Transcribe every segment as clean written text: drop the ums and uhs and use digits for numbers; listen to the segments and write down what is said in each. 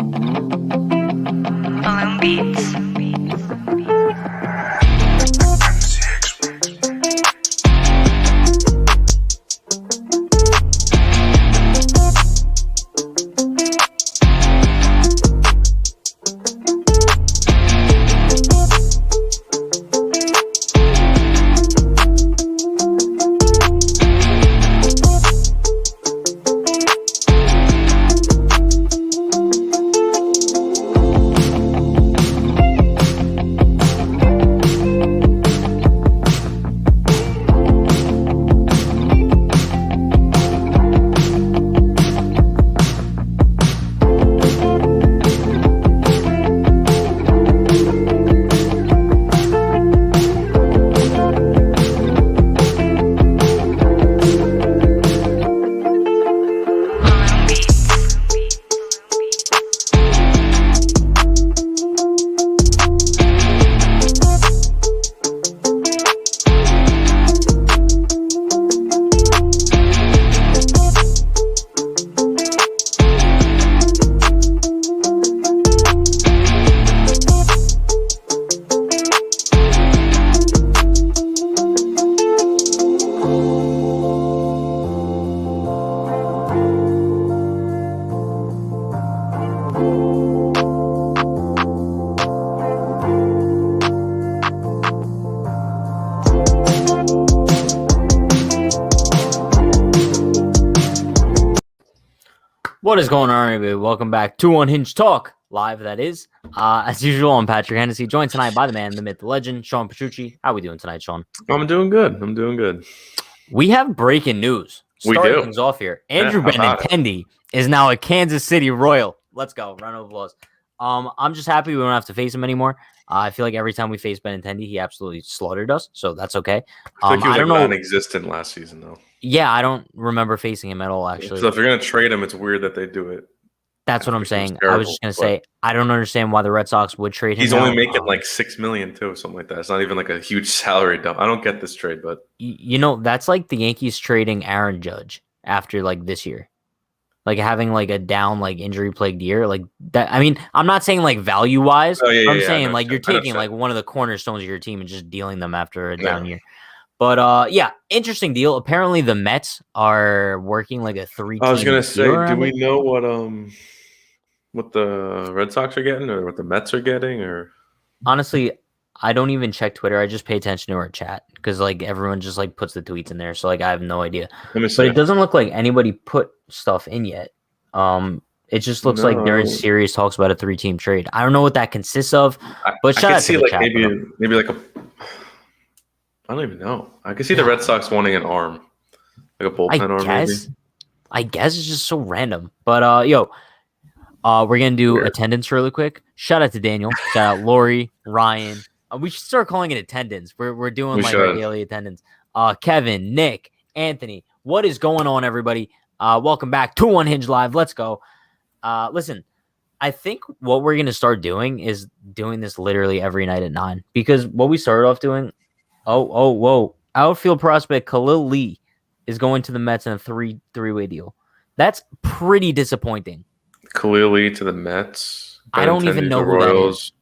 Balloon Beats. What is going on, everybody? Welcome back to Unhinged Talk, live that is. As usual, I'm Patrick Hennessy, joined tonight by the man, the myth, the legend, Sean Petrucci. How are we doing tonight, Sean? I'm doing good. We have breaking news. We Starting do. things off here. Andrew how about Benintendi is now a Kansas City Royal. Let's go. Round of applause. I'm just happy we don't have to face him anymore. I feel like every time we face Benintendi, he absolutely slaughtered us, so that's okay. I think he was I don't know. non-existent last season, though. Yeah, I don't remember facing him at all, actually. So if you're going to trade him, it's weird that they do it. That's what I'm saying. Terrible, I was just going to say, I don't understand why the Red Sox would trade him. He's only making like $6 million, too, something like that. It's not even like a huge salary dump. I don't get this trade, but... You know, that's like the Yankees trading Aaron Judge after like this year. Like having like a down, like injury plagued year. Like that. I mean, I'm not saying like value wise. I'm saying like you're taking like one of the cornerstones of your team and just dealing them after a down year. But yeah, interesting deal. Apparently the Mets are working like a 3-team. I was gonna say, do we know what the Red Sox are getting or what the Mets are getting? Or honestly, I don't even check Twitter. I just pay attention to our chat because like everyone just like puts the tweets in there. So like I have no idea. But it doesn't look like anybody put stuff in yet. It just looks like they're in serious talks about a 3-team trade. I don't know what that consists of, but I can see like maybe like a. I don't even know. I can see the Red Sox wanting an arm, like a bullpen arm. Maybe. I guess it's just so random. But we're gonna do attendance really quick. Shout out to Daniel. Shout out Lori, Ryan. We should start calling it attendance. We're doing our daily attendance. Kevin, Nick, Anthony. What is going on, everybody? Welcome back to Unhinged Live. Let's go. Listen, I think what we're gonna start doing is doing this literally every night at 9 because what we started off doing. Whoa! Outfield prospect Khalil Lee is going to the Mets in a three-way deal. That's pretty disappointing. Khalil Lee to the Mets. I don't even know who Royals.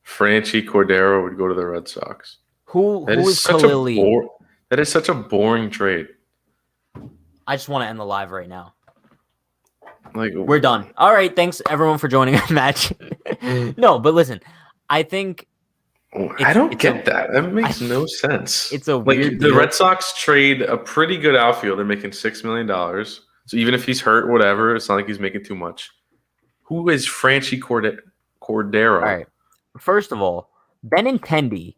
That is. Franchy Cordero would go to the Red Sox. Who is Khalil Lee? That is such a boring trade. I just want to end the live right now. Like we're done. All right, thanks everyone for joining our match. No, but listen, I think. I don't get that. That makes no sense. It's a weird deal. The Red Sox trade a pretty good outfielder making $6 million. So even if he's hurt, whatever, it's not like he's making too much. Who is Franchy Cordero? All right. First of all, Benintendi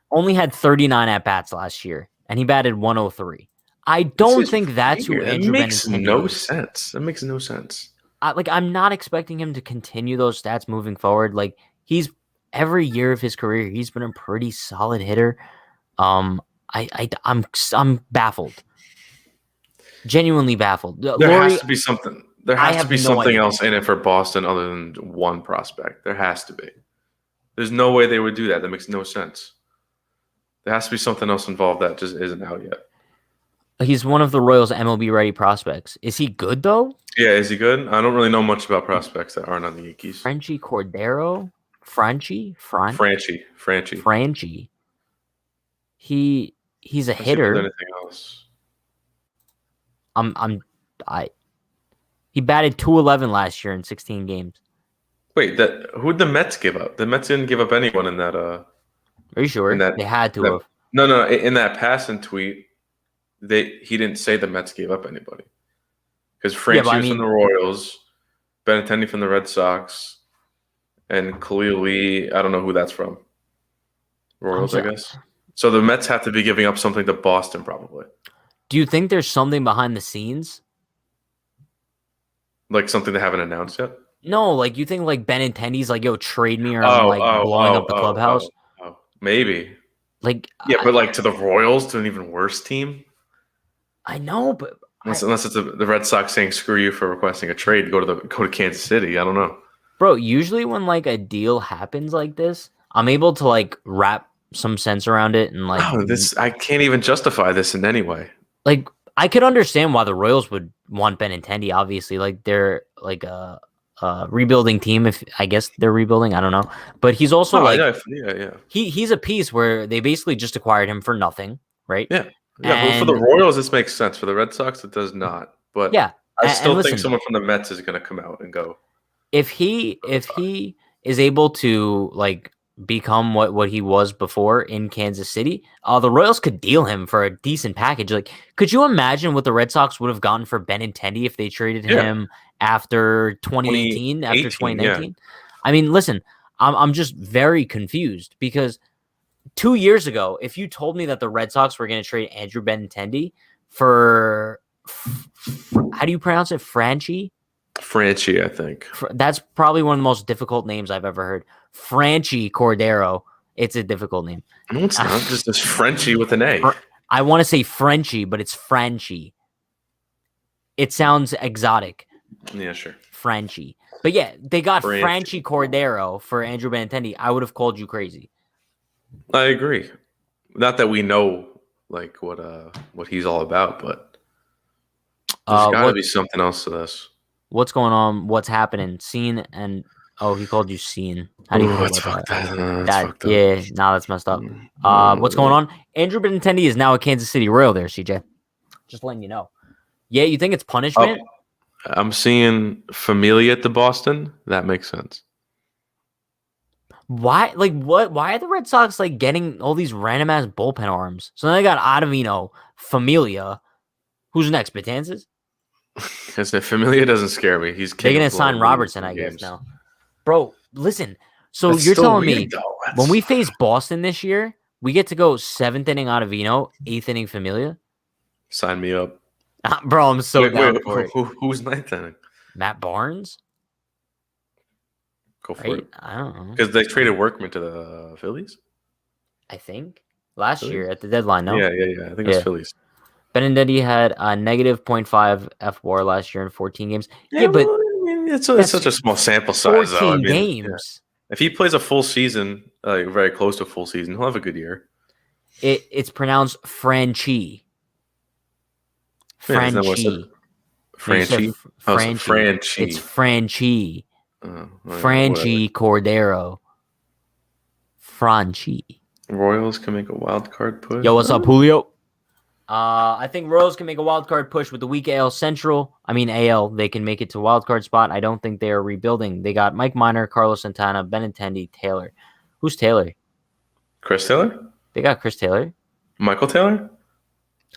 only had 39 at-bats last year, and he batted 103. I don't think that's who Andrew Benintendi is. That makes no sense. That makes no sense. I'm not expecting him to continue those stats moving forward. Like, every year of his career, he's been a pretty solid hitter. I'm baffled, genuinely baffled. There has to be something. There has to be something else in it for Boston other than one prospect. There has to be. There's no way they would do that. That makes no sense. There has to be something else involved that just isn't out yet. He's one of the Royals' MLB ready prospects. Is he good though? Yeah, is he good? I don't really know much about prospects that aren't on the Yankees. Franchi Cordero, Franchi. He's a Let's see if there's hitter. anything else. He batted 211 last year in 16 games. Wait, who'd the Mets give up? The Mets didn't give up anyone in that. Are you sure? They had to have. No. In that passing tweet, he didn't say the Mets gave up anybody because Franchi was from the Royals, Benintendi from the Red Sox, and Khalil Lee. I don't know who that's from. Royals, I guess. So the Mets have to be giving up something to Boston, probably. Do you think there's something behind the scenes? Like something they haven't announced yet? No, like you think like Benintendi's like, yo, trade me or I'm blowing up the clubhouse? Maybe. Like but like to the Royals, to an even worse team? I know, but unless it's the Red Sox saying screw you for requesting a trade, go to Kansas City. I don't know. Bro, usually when like a deal happens like this, I'm able to like wrap some sense around it and like I can't even justify this in any way. Like I could understand why the Royals would want Benintendi, obviously. Like they're like a rebuilding team, if I guess they're rebuilding. I don't know. But he's also he's a piece where they basically just acquired him for nothing, right? Yeah. Yeah, but for the Royals, this makes sense. For the Red Sox, it does not. But yeah, I still think someone from the Mets is going to come out and go. If he is able to like become what he was before in Kansas City, the Royals could deal him for a decent package. Like, could you imagine what the Red Sox would have gotten for Benintendi if they traded him after 2018, after 2019? Yeah. I mean, listen, I'm just very confused because 2 years ago, if you told me that the Red Sox were going to trade Andrew Benintendi for how do you pronounce it? Franchi, I think. That's probably one of the most difficult names I've ever heard. Franchi Cordero. It's a difficult name. No, it's not. Just this Frenchie with an A. I want to say Frenchie, but it's Franchi. It sounds exotic. Yeah, sure. Franchi. But yeah, they got Franchi Cordero for Andrew Benintendi. I would have called you crazy. I agree. Not that we know like what he's all about, but there's got to be something else to this. What's going on? What's happening? Scene and he called you Scene. How do you feel about that? Yeah, that's messed up. What's going on? Andrew Benintendi is now a Kansas City Royal there, CJ. Just letting you know. Yeah, you think it's punishment? I'm seeing Familia at the Boston. That makes sense. Why? Like what? Why are the Red Sox like getting all these random ass bullpen arms? So then they got Ottavino, Familia. Who's next? Betances? Because Familia doesn't scare me. They're gonna sign Robertson, I guess now. Bro, listen. So you're telling me when we face Boston this year, we get to go 7th inning Ottavino, 8th inning Familia? Sign me up. Bro, I'm so down for it. Who's 9th inning? Matt Barnes? Go for it. I don't know. Because they traded Workman to the Phillies? I think. Last year at the deadline, no? Yeah. I think it was Phillies. Benintendi had a negative 0.5 FWAR last year in 14 games. Yeah, but it's such a small sample size. 14 games. If he plays a full season, very close to a full season, he'll have a good year. It's pronounced Franchi. Franchi. Franchi. Franchi. It's Franchi. Franchi Cordero. Franchi. Royals can make a wild card push. Yo, what's up, Julio? I think Royals can make a wild card push with the weak AL Central. I mean AL, they can make it to wild card spot. I don't think they are rebuilding. They got Mike Minor, Carlos Santana, Benintendi, Taylor. Who's Taylor? Chris Taylor? They got Chris Taylor. Michael Taylor?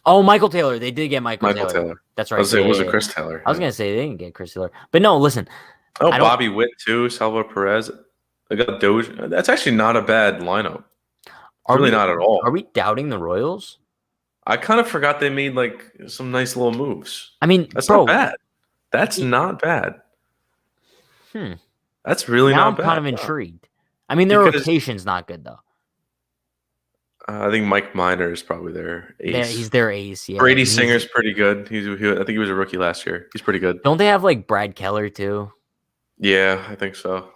Oh, Michael Taylor. They did get Michael Taylor. That's right. I was saying, was it Chris Taylor? I was going to say they didn't get Chris Taylor. But no, listen. Oh, Bobby Witt too, Salvador Perez. They got Doge. That's actually not a bad lineup. Really not at all. Are we doubting the Royals? I kind of forgot they made like some nice little moves. I mean, that's not bad. That's not bad. That's really not bad. I'm kind of intrigued. I mean, their rotation's not good though. I think Mike Minor is probably their ace. He's their ace. Yeah. Brady Singer's pretty good. I think he was a rookie last year. He's pretty good. Don't they have like Brad Keller too? Yeah, I think so.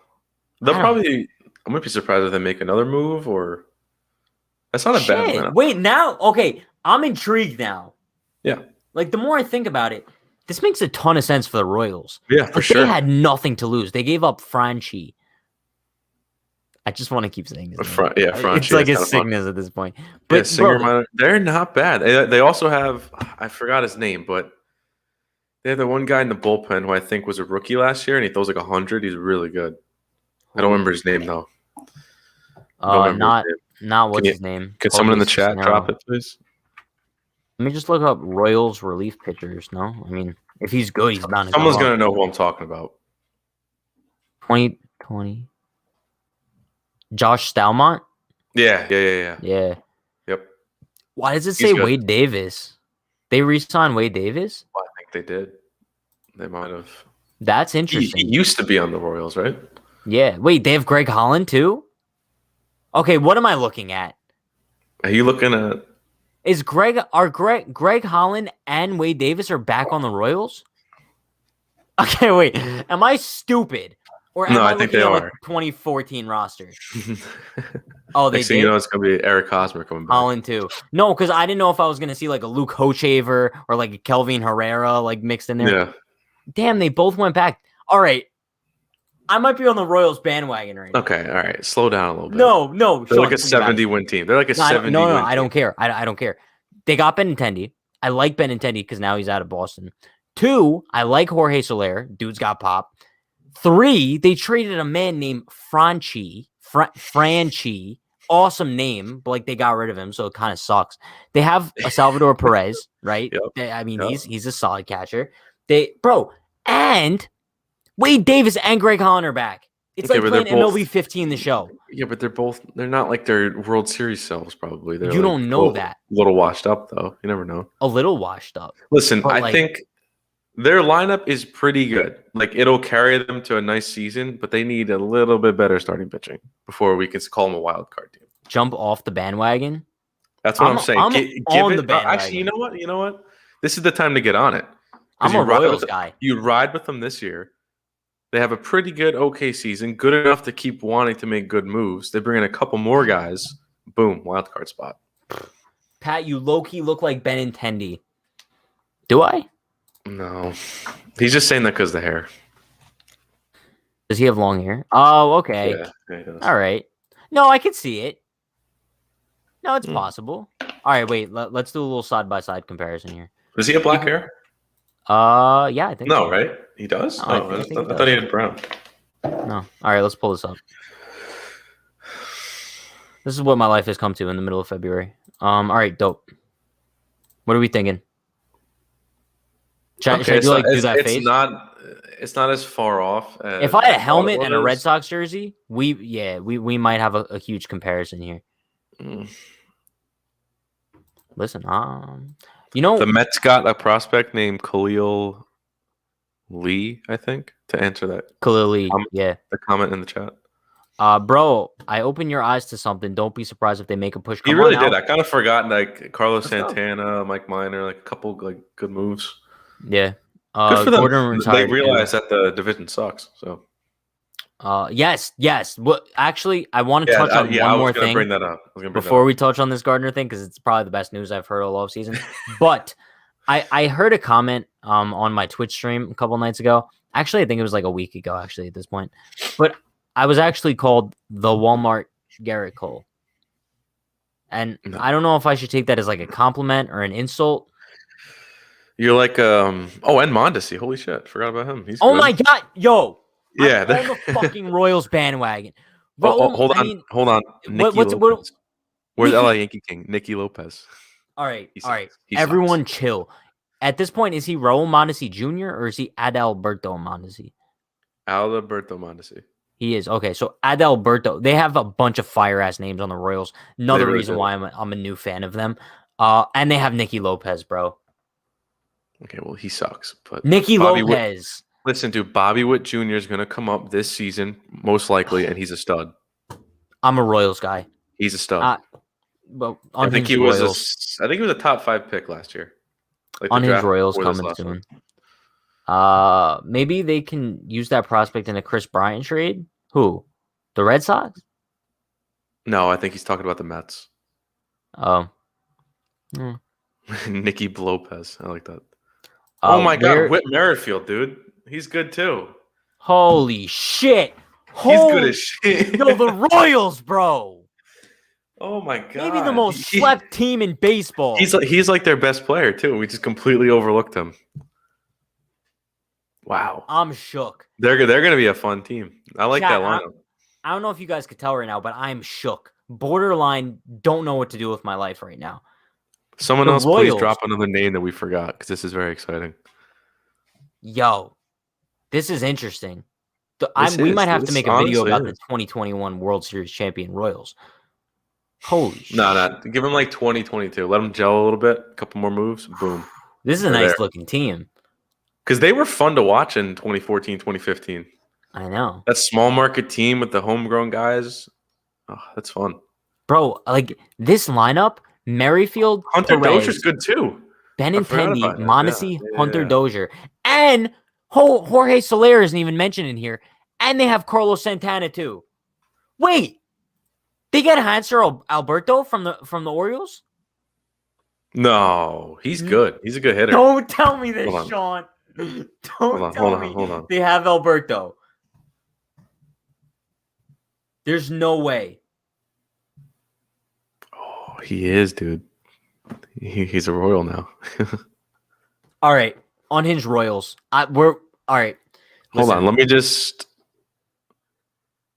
They'll probably. I might be surprised if they make another move or. That's not a bad lineup. Wait, now okay. I'm intrigued now. Yeah. Like, the more I think about it, this makes a ton of sense for the Royals. Yeah, for sure. They had nothing to lose. They gave up Franchi. I just want to keep saying his name. Franchi. It's like a sickness at this point. But yeah, Singer, they're not bad. They also have, I forgot his name, but they have the one guy in the bullpen who I think was a rookie last year, and he throws like 100. He's really good. I don't remember his name though. Not what's his name? Could someone in the chat drop it, please? Let me just look up Royals relief pitchers. No, I mean, if he's good, he's bound to. Someone's gonna know who I'm talking about. 2020. Josh Stalmont? Yeah. Yeah. Yep. Why does it say Wade Davis? They re-signed Wade Davis? Well, I think they did. They might have. That's interesting. He used to be on the Royals, right? Yeah. Wait, they have Greg Holland too? Okay, what am I looking at? Are you looking at? Is Greg Holland and Wade Davis are back on the Royals? Okay, wait. Am I stupid? Or am I think they are. 2014 roster. Oh, they did. It's gonna be Eric Hosmer coming back. Holland too. No, because I didn't know if I was gonna see like a Luke Hochevar or like a Kelvin Herrera like mixed in there. Yeah. Damn, they both went back. All right, I might be on the Royals bandwagon right now. Okay, all right. Slow down a little bit. No. They're like a 70-win team. They're like a 70. No. I don't care. I don't care. They got Benintendi. I like Benintendi because now he's out of Boston. 2, I like Jorge Soler. Dude's got pop. 3, they traded a man named Franchi. Awesome name, but like they got rid of him, so it kind of sucks. They have a Salvador Perez, right? Yep. He's a solid catcher. And Wade Davis and Greg Holland are back. It's like playing MLB 15 the show. Yeah, but they're not like their World Series selves, probably. You don't know that. A little washed up, though. You never know. A little washed up. Listen, I think their lineup is pretty good. Like, it'll carry them to a nice season, but they need a little bit better starting pitching before we can call them a wild card team. Jump off the bandwagon? That's what I'm saying. On the bandwagon. Actually, you know what? This is the time to get on it. I'm a Royals guy. You ride with them this year. They have a pretty good, okay season, good enough to keep wanting to make good moves. They bring in a couple more guys. Boom, wild card spot. Pat, you low-key look like Benintendi. Do I? No. He's just saying that because of the hair. Does he have long hair? Oh, okay. Yeah, he does. All right. No, I can see it. No, it's possible. All right, wait. Let's do a little side-by-side comparison here. Does he have black hair? Yeah, I think no, so. Right? He does? No, I thought he had brown. No. All right, let's pull this up. This is what my life has come to in the middle of February. All right, dope. What are we thinking? Should I do that face? It's not as far off. If I had a helmet and a Red Sox jersey, we might have a huge comparison here. Listen, the Mets got a prospect named Khalil Lee, I think, to answer that. Khalil Lee, the comment in the chat. Bro, I open your eyes to something. Don't be surprised if they make a push. He really did. I kind of forgot like Carlos Santana, Mike Minor, like a couple like good moves. Yeah. Good for them. They realized that the division sucks. So. Yes. Well, actually, I want to touch on one more thing. Bring that up. Before we touch on this Gardner thing, because it's probably the best news I've heard all offseason. But I heard a comment on my Twitch stream a couple nights ago. Actually, I think it was like a week ago. Actually, at this point, but I was actually called the Walmart Garrett Cole, and I don't know if I should take that as like a compliment or an insult. You're like, and Mondesi. Holy shit, forgot about him. He's good. My god, yo. Yeah, I'm on the fucking Royals bandwagon. Hold on. Lopez. Where's LA Yankee King? Nicky Lopez. All right. Everyone chill. At this point, is he Raul Mondesi Jr. or is he Adalberto Mondesi? Adalberto Mondesi. He is. Okay, so Adalberto. They have a bunch of fire-ass names on the Royals. Another reason why I'm a new fan of them. And they have Nicky Lopez, bro. Okay, well, he sucks. But Nicky Lopez. Listen, dude, Bobby Witt Jr. is going to come up this season, most likely, and he's a stud. I'm a Royals guy. He's a stud. I think he was a top 5 pick last year. Like on his Royals coming soon. Maybe they can use that prospect in a Chris Bryant trade. Who? The Red Sox? No, I think he's talking about the Mets. Oh. Nicky Lopez. I like that. Oh my God, Whit Merrifield, dude. He's good too. Holy shit. He's good as shit. Yo, the Royals, bro. Oh my God. Maybe the most slept team in baseball. He's like their best player too. We just completely overlooked him. Wow. I'm shook. They're gonna be a fun team. I like that lineup. I don't know if you guys could tell right now, but I'm shook. Borderline, don't know what to do with my life right now. Someone else, please drop another name that we forgot, because this is very exciting. Yo, this is interesting. We might have to make a video about the 2021 World Series champion Royals. Holy shit. No. Give them like 2022. Let them gel a little bit. A couple more moves. Boom. This is a nice looking team. Because they were fun to watch in 2014, 2015. I know. That small market team with the homegrown guys. Oh, that's fun. Bro, like this lineup, Merrifield, Hunter Dozier's good too. Benintendi, Mondesi, Hunter Dozier. And Jorge Soler isn't even mentioned in here. And they have Carlos Santana too. Wait. They get Hanser Alberto from the Orioles? No, he's good. He's a good hitter. Don't tell me this, Sean. Don't tell me. Hold on. They have Alberto. There's no way. Oh, he is, dude. He's a Royal now. All right. Unhinged Royals. We're all right. Hold on. Let me just.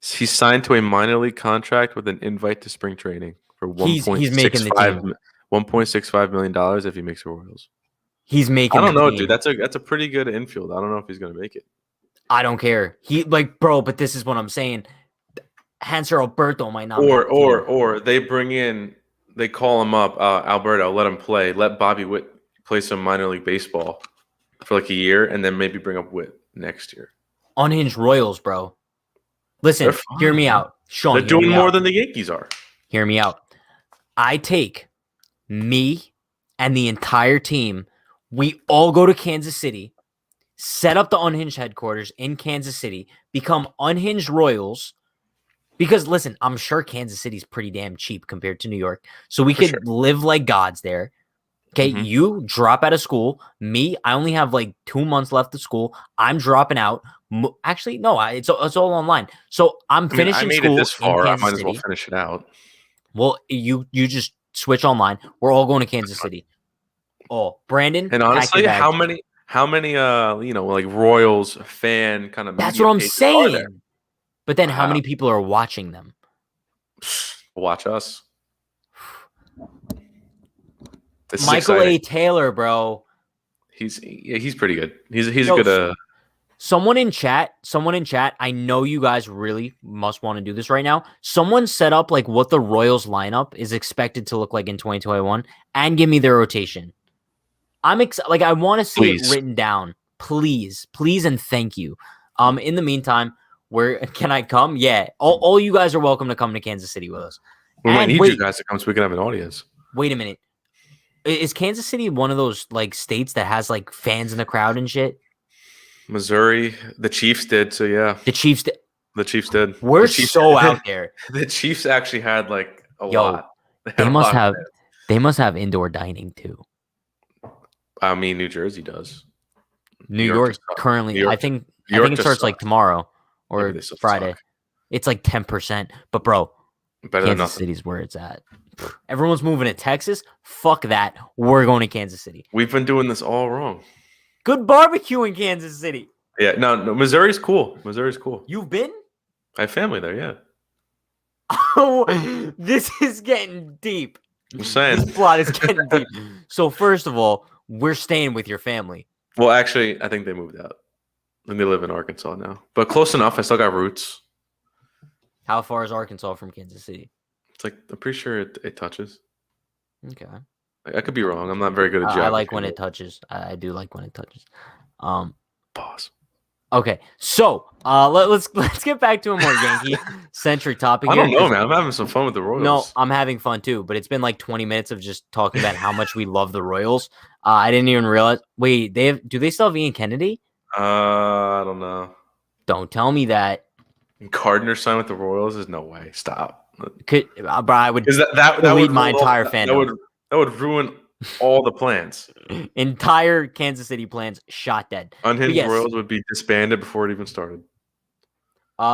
He's signed to a minor league contract with an invite to spring training for $1.65 million if he makes the Royals. He's making. I don't know, dude. That's a pretty good infield. I don't know if he's gonna make it. I don't care. Bro. But this is what I'm saying. Hanser Alberto might not. Or they bring in. They call him up, Alberto. Let him play. Let Bobby Witt play some minor league baseball for like a year, and then maybe bring up Witt next year. Unhinged Royals, bro. Listen, hear me out, Sean. They're doing more than the Yankees are. Hear me out. I take me and the entire team. We all go to Kansas City, set up the Unhinged headquarters in Kansas City, become Unhinged Royals. Because, listen, I'm sure Kansas City's pretty damn cheap compared to New York. So we could live like gods there. Okay, You drop out of school. Me, I only have like 2 months left of school. I'm dropping out. Actually, no, it's all online. So I'm finishing school. I made it this far. I might as well finish it out. Well, you just switch online. We're all going to Kansas City. Oh, Brandon. And honestly, how many like Royals fan kind of. That's what I'm saying. But then how many people are watching them? Watch us. Michael A. Taylor, bro. He's pretty good. He's a good. Someone in chat. I know you guys really must want to do this right now. Someone set up like what the Royals lineup is expected to look like in 2021, and give me their rotation. I want to see it written down. Please, and thank you. In the meantime, where can I come? Yeah, all you guys are welcome to come to Kansas City with us. We might need you guys to come so we can have an audience. Wait a minute. Is Kansas City one of those like states that has like fans in the crowd and shit? Missouri, the Chiefs did. So yeah, the Chiefs did. We're so out there. The Chiefs actually had like a lot. They must have indoor dining too. I mean, New Jersey does. New York currently, I think it starts like tomorrow or Friday. It's like 10%. But bro, Kansas City's where it's at. Everyone's moving to Texas. Fuck that. We're going to Kansas City. We've been doing this all wrong. Good barbecue in Kansas City. Yeah, no, Missouri's cool. You've been? I have family there, yeah. Oh, this is getting deep. I'm saying. This plot is getting deep. So first of all, we're staying with your family. Well, actually, I think they moved out. And they live in Arkansas now. But close enough. I still got roots. How far is Arkansas from Kansas City? It's like, I'm pretty sure it touches. Okay. I could be wrong. I'm not very good at geography. I like when it touches. I do like when it touches. Pause. Okay, so let's get back to a more Yankee-centric topic. I don't know, man. I'm having some fun with the Royals. No, I'm having fun too, but it's been like 20 minutes of just talking about how much we love the Royals. I didn't even realize. Wait, do they still have Ian Kennedy? I don't know. Don't tell me that. Gardner signed with the Royals? There's no way. Stop. I would delete my entire fandom. That would ruin All the plans. Entire Kansas City plans shot dead. Unhinged Royals would be disbanded before it even started.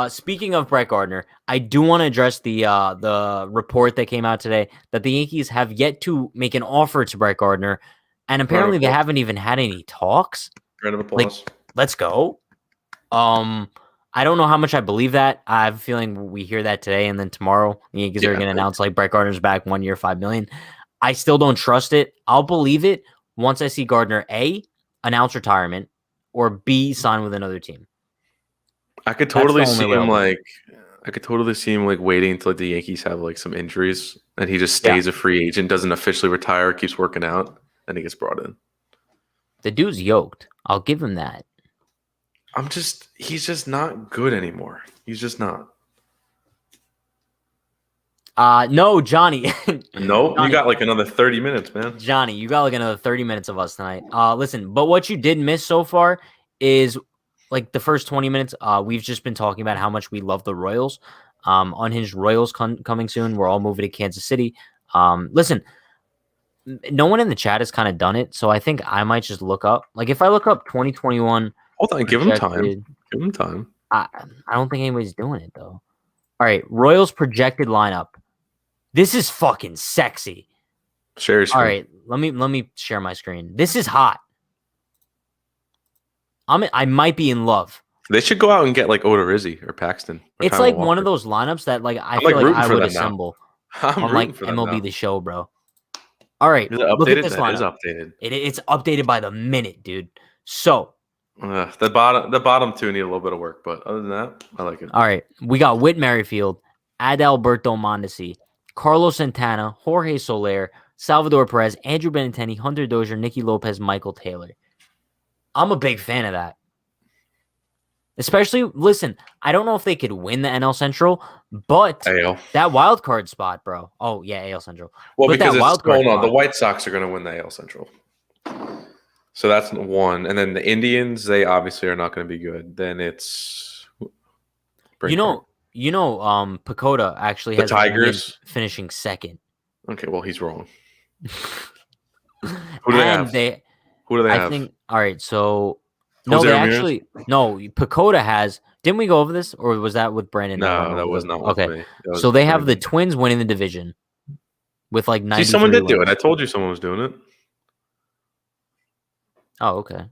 Speaking of Brett Gardner, I do want to address the report that came out today that the Yankees have yet to make an offer to Brett Gardner, and apparently they haven't even had any talks. Round of applause. Like, let's go. I don't know how much I believe that. I have a feeling we hear that today, and then tomorrow the Yankees are going to announce like Brett Gardner's back 1 year, $5 million. I still don't trust it. I'll believe it once I see Gardner A, announce retirement, or B, sign with another team. I could totally see him like waiting until the Yankees have like some injuries and he just stays a free agent, doesn't officially retire, keeps working out, and he gets brought in. The dude's yoked. I'll give him that. He's just not good anymore. He's just not. No, Johnny. Nope, you got like another 30 minutes, man. Johnny, you got like another 30 minutes of us tonight. Listen, but what you did miss so far is like the first 20 minutes. We've just been talking about how much we love the Royals. Unhinged Royals coming soon. We're all moving to Kansas City. Listen, no one in the chat has kind of done it, so I think I might just look up. Like if I look up 2021. Hold on, give him time. Give him time. I don't think anybody's doing it though. All right, Royals projected lineup. This is fucking sexy. Share your screen. All right, let me share my screen. This is hot. I might be in love. They should go out and get like Odorizzi or Paxton. Or it's like one of those lineups that like I feel like I would assemble. I'm like for them MLB now. The Show, bro. All right, look at this lineup. It is updated. It's updated by the minute, dude. So the bottom two need a little bit of work, but other than that, I like it. All right, we got Whit Merrifield, Adalberto Mondesi, Carlos Santana, Jorge Soler, Salvador Perez, Andrew Benintendi, Hunter Dozier, Nicky Lopez, Michael Taylor. I'm a big fan of that. Especially, listen, I don't know if they could win the NL Central, but that wild card spot, bro. Oh, yeah, AL Central. Well, but because it's going on. The White Sox are going to win the AL Central. So that's one. And then the Indians, they obviously are not going to be good. Then it's... Pacoda actually has the Tigers finishing second. Okay, well, he's wrong. Who do they have? Who do they have? I think, all right, so... Pacoda has... Didn't we go over this? Or was that with Brandon? No, that was not with me. So they have the Twins winning the division with like 90. See, someone did do it. I told you someone was doing it. Oh, okay.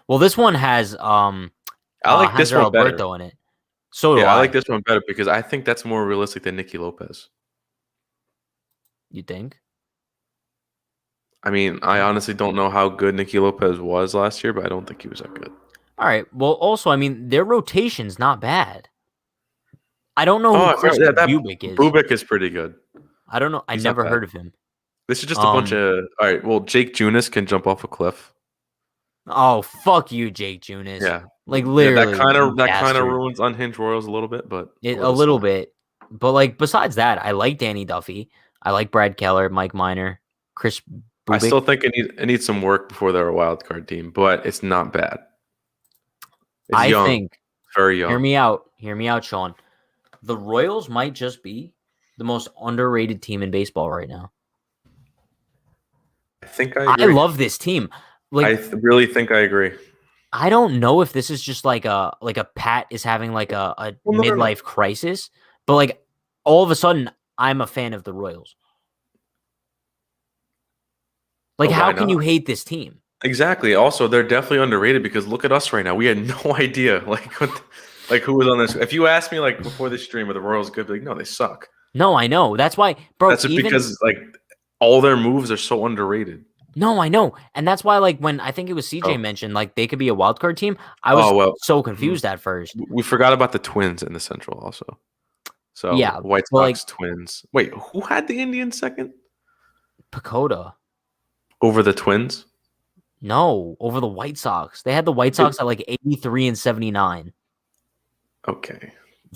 Well, this one has I like this one better. Alberto in it. So do I like this one better because I think that's more realistic than Nicky Lopez. You think? I mean, I honestly don't know how good Nicky Lopez was last year, but I don't think he was that good. All right. Well, also, I mean, their rotation's not bad. I don't know who Chris Bubic is. Bubic is pretty good. I don't know. I never heard of him. This is just a bunch of... All right, well, Jake Junis can jump off a cliff. Oh, fuck you, Jake Junis. Yeah. Like, literally. That kind of ruins Unhinged Royals a little bit, but... a little bit. But, like, besides that, I like Danny Duffy. I like Brad Keller, Mike Minor, Chris Bubic. I still think it needs some work before they're a wild card team, but it's not bad. It's young, think... Very young. Hear me out, Sean. The Royals might just be the most underrated team in baseball right now. I think I agree. I love this team. Like, I really think I agree. I don't know if this is just like a Pat is having like a midlife crisis, but like all of a sudden I'm a fan of the Royals. Like, how can you hate this team? Exactly. Also, they're definitely underrated because look at us right now. We had no idea who was on this. If you asked me like before this stream, are the Royals good? Like, no, they suck. No, I know. That's why, bro. That's because like all their moves are so underrated. No, I know. And that's why, like, when I think it was CJ mentioned, like, they could be a wild card team, I was so confused at first. We forgot about the Twins in the Central also. So, yeah, White Sox, Twins. Wait, who had the Indians second? Pacoda. Over the Twins? No, over the White Sox. They had the White Sox at, like, 83 and 79. Okay.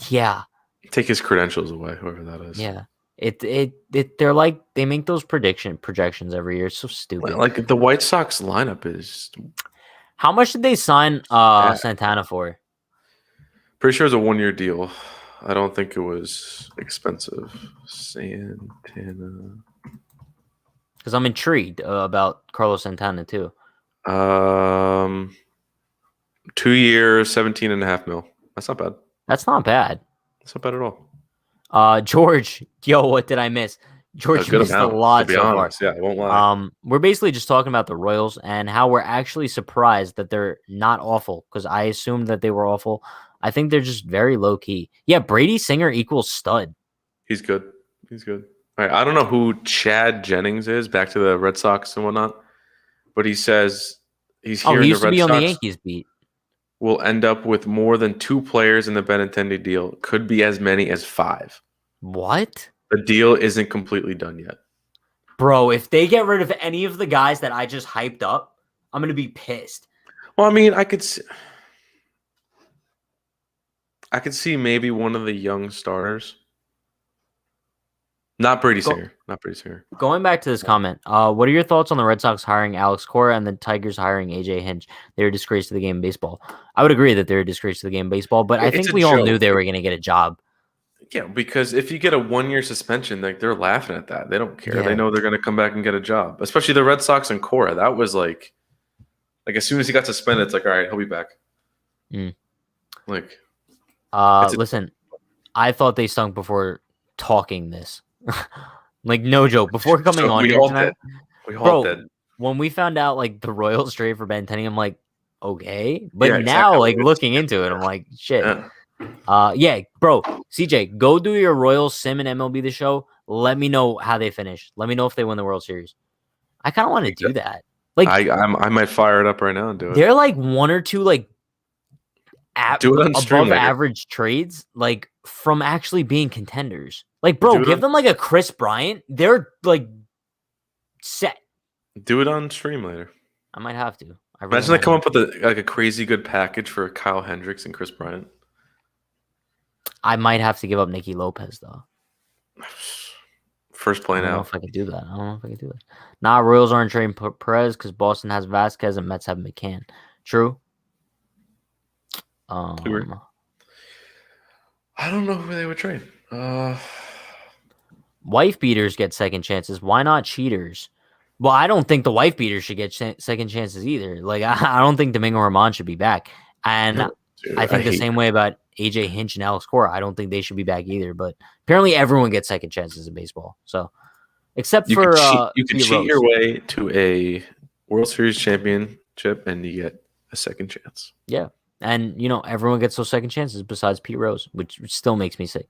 Yeah. Take his credentials away, whoever that is. Yeah. They're like, they make those projections every year. It's so stupid. Like the White Sox lineup is. How much did they sign Santana for? Pretty sure it's a 1-year deal. I don't think it was expensive. Santana. Because Because I'm intrigued about Carlos Santana too. 2 years, 17.5 mil. That's not bad. That's not bad. That's not bad at all. George, what did I miss? George missed a lot to be so honest. far. Yeah, I won't lie. We're basically just talking about the Royals and how we're actually surprised that they're not awful, because I assumed that they were awful. I think they're just very low key. Yeah, Brady Singer equals stud. He's good. All right, I don't know who Chad Jennings is, back to the Red Sox and whatnot, but he says he's here. He in used the Red to be Sox on the Yankees beat. Will end up with more than 2 players in the Benintendi deal. Could be as many as 5. What? The deal isn't completely done yet. Bro, if they get rid of any of the guys that I just hyped up, I'm going to be pissed. Well, I mean, I could see maybe one of the young starters. Not Brady Singer. Going back to this comment, what are your thoughts on the Red Sox hiring Alex Cora and the Tigers hiring AJ Hinch? They're a disgrace to the game of baseball. I would agree that they're a disgrace to the game of baseball, but I think we all knew they were going to get a job. Yeah, because if you get a 1-year suspension, like, they're laughing at that. They don't care. Yeah. They know they're going to come back and get a job. Especially the Red Sox and Cora. That was like as soon as he got suspended, it's like, all right, he'll be back. Listen, I thought they stunk before talking this. Like, no joke. Before coming on here tonight, we all did. When we found out like the Royals traded for Benintendi, I'm like, okay. But now, like, looking into it, I'm like, shit. Yeah, bro. CJ, go do your Royals sim and MLB The Show. Let me know how they finish. Let me know if they win the World Series. I kind of want to do that. Like, I might fire it up right now and do it. They're like 1 or 2 like do it on above average trades, like, from actually being contenders. Like, bro, give them like a Chris Bryant. They're like set. Do it on stream later. I might have to. Imagine they come up with a crazy good package for Kyle Hendricks and Chris Bryant. I might have to give up Nicky Lopez though. First play now. I don't know if I could do that. Nah, Royals aren't trading Perez because Boston has Vasquez and Mets have McCann. True. I don't know who they would trade. Wife beaters get second chances. Why not cheaters? Well, I don't think the wife beaters should get second chances either. Like, I don't think Domingo Ramon should be back. And I think the same way about AJ Hinch and Alex Cora. I don't think they should be back either. But apparently everyone gets second chances in baseball. So, except for you can cheat your way to a World Series championship and you get a second chance. Yeah. And, everyone gets those second chances besides Pete Rose, which still makes me sick.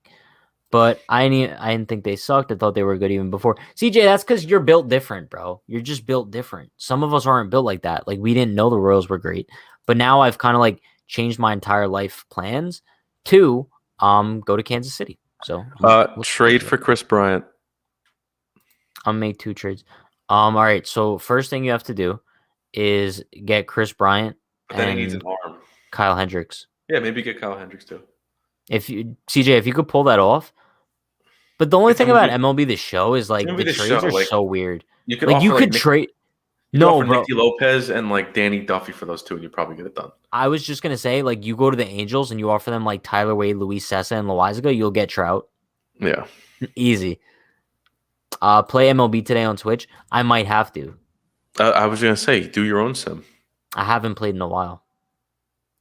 But I didn't think they sucked. I thought they were good even before. CJ, that's because you're built different, bro. You're just built different. Some of us aren't built like that. Like, we didn't know the Royals were great. But now I've kind of like changed my entire life plans to go to Kansas City. So trade for Chris Bryant. I'll make 2 trades. All right. So first thing you have to do is get Chris Bryant. But then he needs an arm. Kyle Hendricks. Yeah, maybe get Kyle Hendricks too. If you could pull that off. But the only thing about MLB The Show is like the trades are so weird. You could trade. No, bro. Nicky Lopez and like Danny Duffy for those 2, and you probably get it done. I was just gonna say, like, you go to the Angels and you offer them like Tyler Wade, Luis Sessa, and Loizaga, you'll get Trout. Yeah, easy. Play MLB Today on Twitch. I might have to. I was gonna say, do your own sim. I haven't played in a while.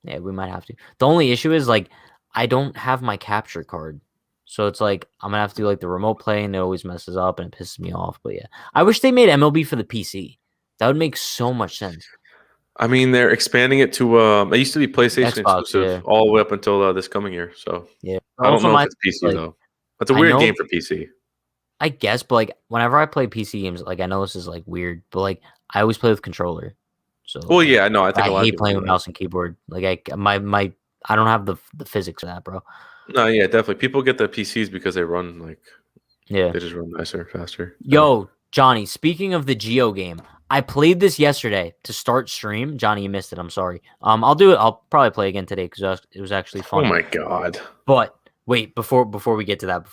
Yeah, we might have to. The only issue is like I don't have my capture card. So it's like I'm gonna have to do like the remote play and it always messes up and it pisses me off. But yeah. I wish they made MLB for the PC. That would make so much sense. I mean, they're expanding it to it used to be PlayStation Xbox, exclusive all the way up until this coming year. So yeah. I don't know if it's PC though. That's a weird game for PC. I guess, but like whenever I play PC games, like I know this is like weird, but like I always play with controller. So well, yeah, I know. I think I hate playing with mouse and keyboard. Like I don't have the physics for that, bro. No, yeah, definitely. People get the PCs because they run they just run nicer, faster. Yo, Johnny, speaking of the Geo game, I played this yesterday to start stream. Johnny, you missed it. I'm sorry. I'll do it. I'll probably play again today because it was actually fun. Oh my god! But wait, before we get to that.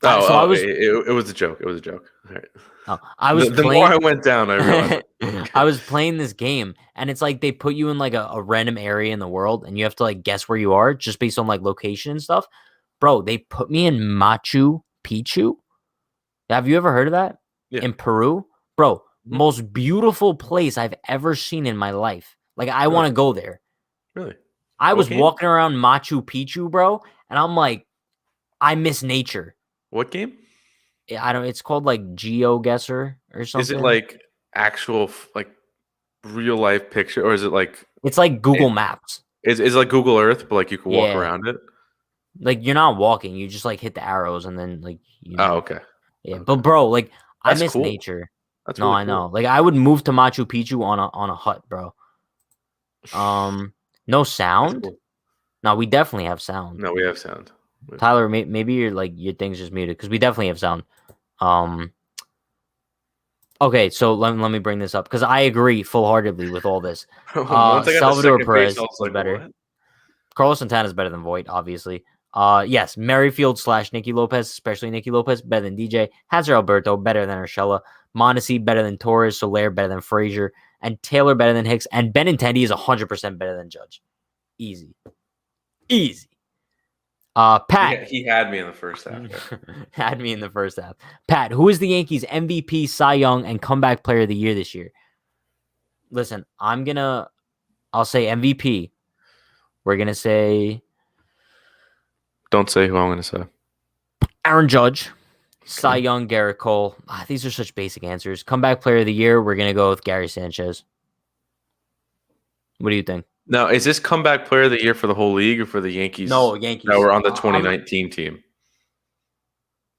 It was a joke. It was a joke. All right. Oh, I was the more I went down, I realized. I was playing this game, and it's like they put you in like a random area in the world, and you have to like guess where you are just based on like location and stuff. Bro, they put me in Machu Picchu. Have you ever heard of that? in Peru, bro. Most beautiful place I've ever seen in my life. Like, I want to go there. Really? I was walking around Machu Picchu, bro, and I'm like, I miss nature. What game? It's called like GeoGuessr or something. Is it like actual like real life picture, or is it like it's like Google Maps? It's like Google Earth, but like you can walk around it. Like, you're not walking, you just like hit the arrows and then like Oh, okay. Yeah, but bro, like That's I miss cool. nature. That's no, really I know. cool. Like, I would move to Machu Picchu on a hut, bro. No sound. Cool. No, we definitely have sound. No, we have sound. Tyler, maybe your thing's just muted because we definitely have sound. Okay, so let me bring this up because I agree full-heartedly with all this. Salvador Perez is better. What? Carlos Santana is better than Voit, obviously. Yes, Merrifield / Nicky Lopez, especially Nicky Lopez, better than DJ. Hanser Alberto, better than Urshela. Mondesi, better than Torres. Soler, better than Frazier. And Taylor, better than Hicks. And Benintendi is 100% better than Judge. Easy. Pat. He had me in the first half. Had me in the first half. Pat, who is the Yankees MVP, Cy Young, and comeback player of the year this year? Listen, I'll say MVP. We're going to say... Don't say who I'm going to say. Aaron Judge, Cy Young, Garrett Cole. These are such basic answers. Comeback player of the year, we're going to go with Gary Sanchez. What do you think? Now, is this comeback player of the year for the whole league or for the Yankees? No, Yankees. That were on the 2019 team.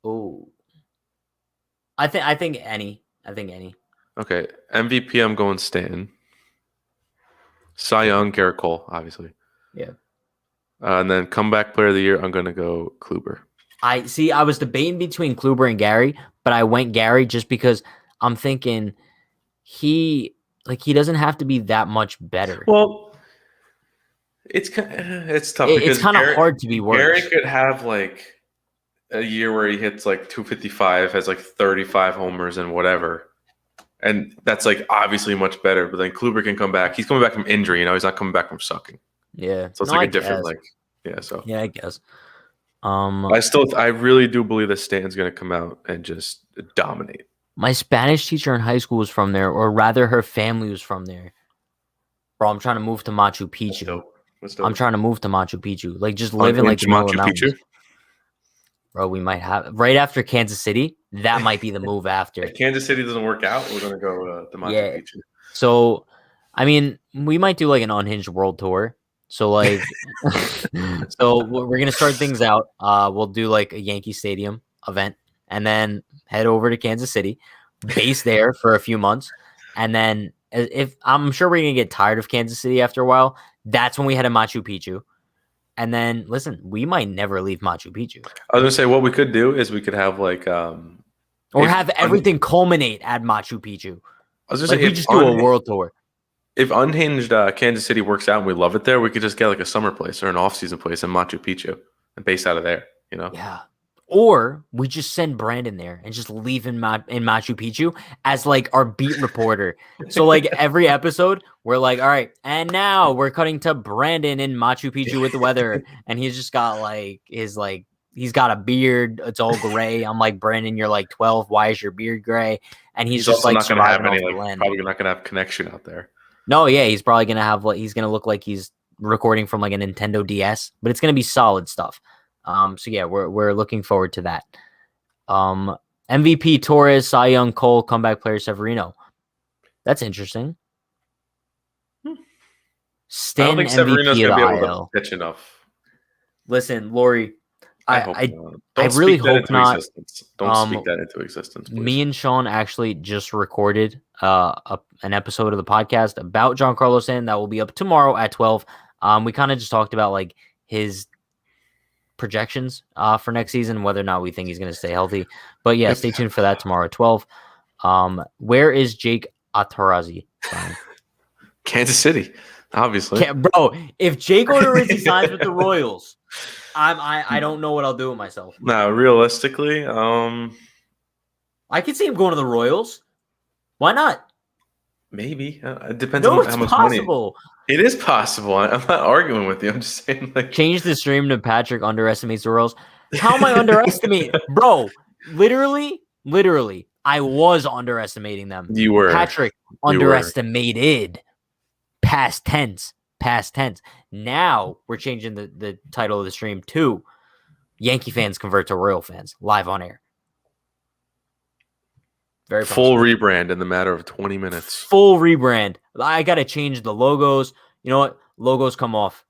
Oh. I think any. Okay. MVP, I'm going Stanton. Cy Young, Garrett Cole, obviously. Yeah. And then comeback player of the year, I'm going to go Kluber. I was debating between Kluber and Gary, but I went Gary just because I'm thinking he doesn't have to be that much better. Well, it's tough. It's kind of hard to be worse. Gary could have like a year where he hits like 255, has like 35 homers and whatever. And that's like obviously much better. But then Kluber can come back. He's coming back from injury, he's not coming back from sucking. Yeah. So it's like a different Yeah, I guess. I really do believe that Stanton's going to come out and just dominate. My Spanish teacher in high school was from there, or rather her family was from there. Bro, I'm trying to move to Machu Picchu. I'm trying to move to Machu Picchu. Like, just live in like the Machu Picchu. Bro, we might have right after Kansas City. That might be the move after. If Kansas City doesn't work out, we're gonna go to Machu Picchu. So, I mean, we might do like an Unhinged World Tour. So like, so we're gonna start things out. We'll do like a Yankee Stadium event, and then head over to Kansas City, base there for a few months, and then if I'm sure we're gonna get tired of Kansas City after a while, that's when we head to Machu Picchu. And then listen, we might never leave Machu Picchu. I was gonna say what we could do is we could have like or have everything culminate at Machu Picchu. I was just saying, we just do a world tour. If Unhinged Kansas City works out and we love it there, we could just get like a summer place or an off-season place in Machu Picchu and base out of there, you know? Yeah. Or we just send Brandon there and just leave in Machu Picchu as like our beat reporter. So like every episode, we're like, all right, and now we're cutting to Brandon in Machu Picchu with the weather. And he's just got like he's got a beard. It's all gray. I'm like, Brandon, you're like 12. Why is your beard gray? And he's just also like not going to have any, probably not going to have connection out there. No, yeah, he's probably going to have he's going to look like he's recording from like a Nintendo DS, but it's going to be solid stuff. So yeah, we're looking forward to that. MVP Torres, Cy Young, Cole, comeback player Severino. That's interesting. Stan, I don't think Severino's going to be able to pitch enough. Listen, Lori, I really hope not. Don't speak that into existence. Please. Me and Sean actually just recorded an episode of the podcast about Giancarlo Stanton that will be up tomorrow at 12. We kind of just talked about like his projections for next season, whether or not we think he's going to stay healthy. But yeah, stay tuned for that tomorrow at 12. Where is Jake Odorizzi? Kansas City, obviously. Bro, if Jake Odorizzi signs with the Royals, I don't know what I'll do with myself. No, realistically, I could see him going to the Royals. Why not? Maybe. It depends on how much possible. Money. It is possible. I'm not arguing with you. I'm just saying, like, change the stream to Patrick underestimates the Royals. How am I underestimating? Bro, literally, I was underestimating them. You were. Patrick underestimated. Past tense. Now we're changing the title of the stream to Yankee fans convert to Royal fans live on air. Very full possible. rebrand in the matter of 20 minutes. Full rebrand. I got to change the logos. You know what? Logos come off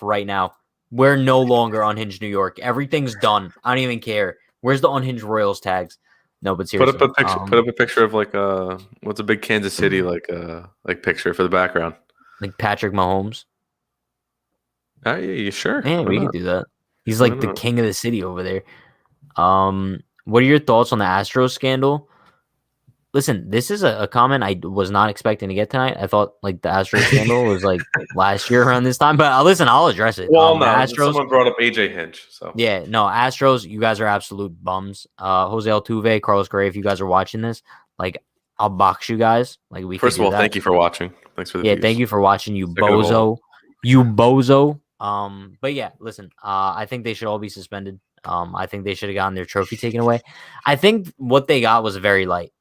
right now. We're no longer Unhinged New York. Everything's done. I don't even care. Where's the Unhinged Royals tags? No, but seriously. Put up a picture of like what's a big Kansas City like picture for the background. Like Patrick Mahomes. Yeah, you sure? Man, we could do that. He's like the king of the city over there. What are your thoughts on the Astros scandal? Listen, this is a comment I was not expecting to get tonight. I thought like the Astros scandal was like last year around this time, but listen, I'll address it. Well, Astros, someone brought up AJ Hinch, so yeah, no, Astros, you guys are absolute bums. Jose Altuve, Carlos Gray, if you guys are watching this, like I'll box you guys. Like we first of all, thank you for watching. Thanks for the views. Thank you for watching, you bozo. But yeah, listen, I think they should all be suspended. I think they should have gotten their trophy taken away. I think what they got was very light.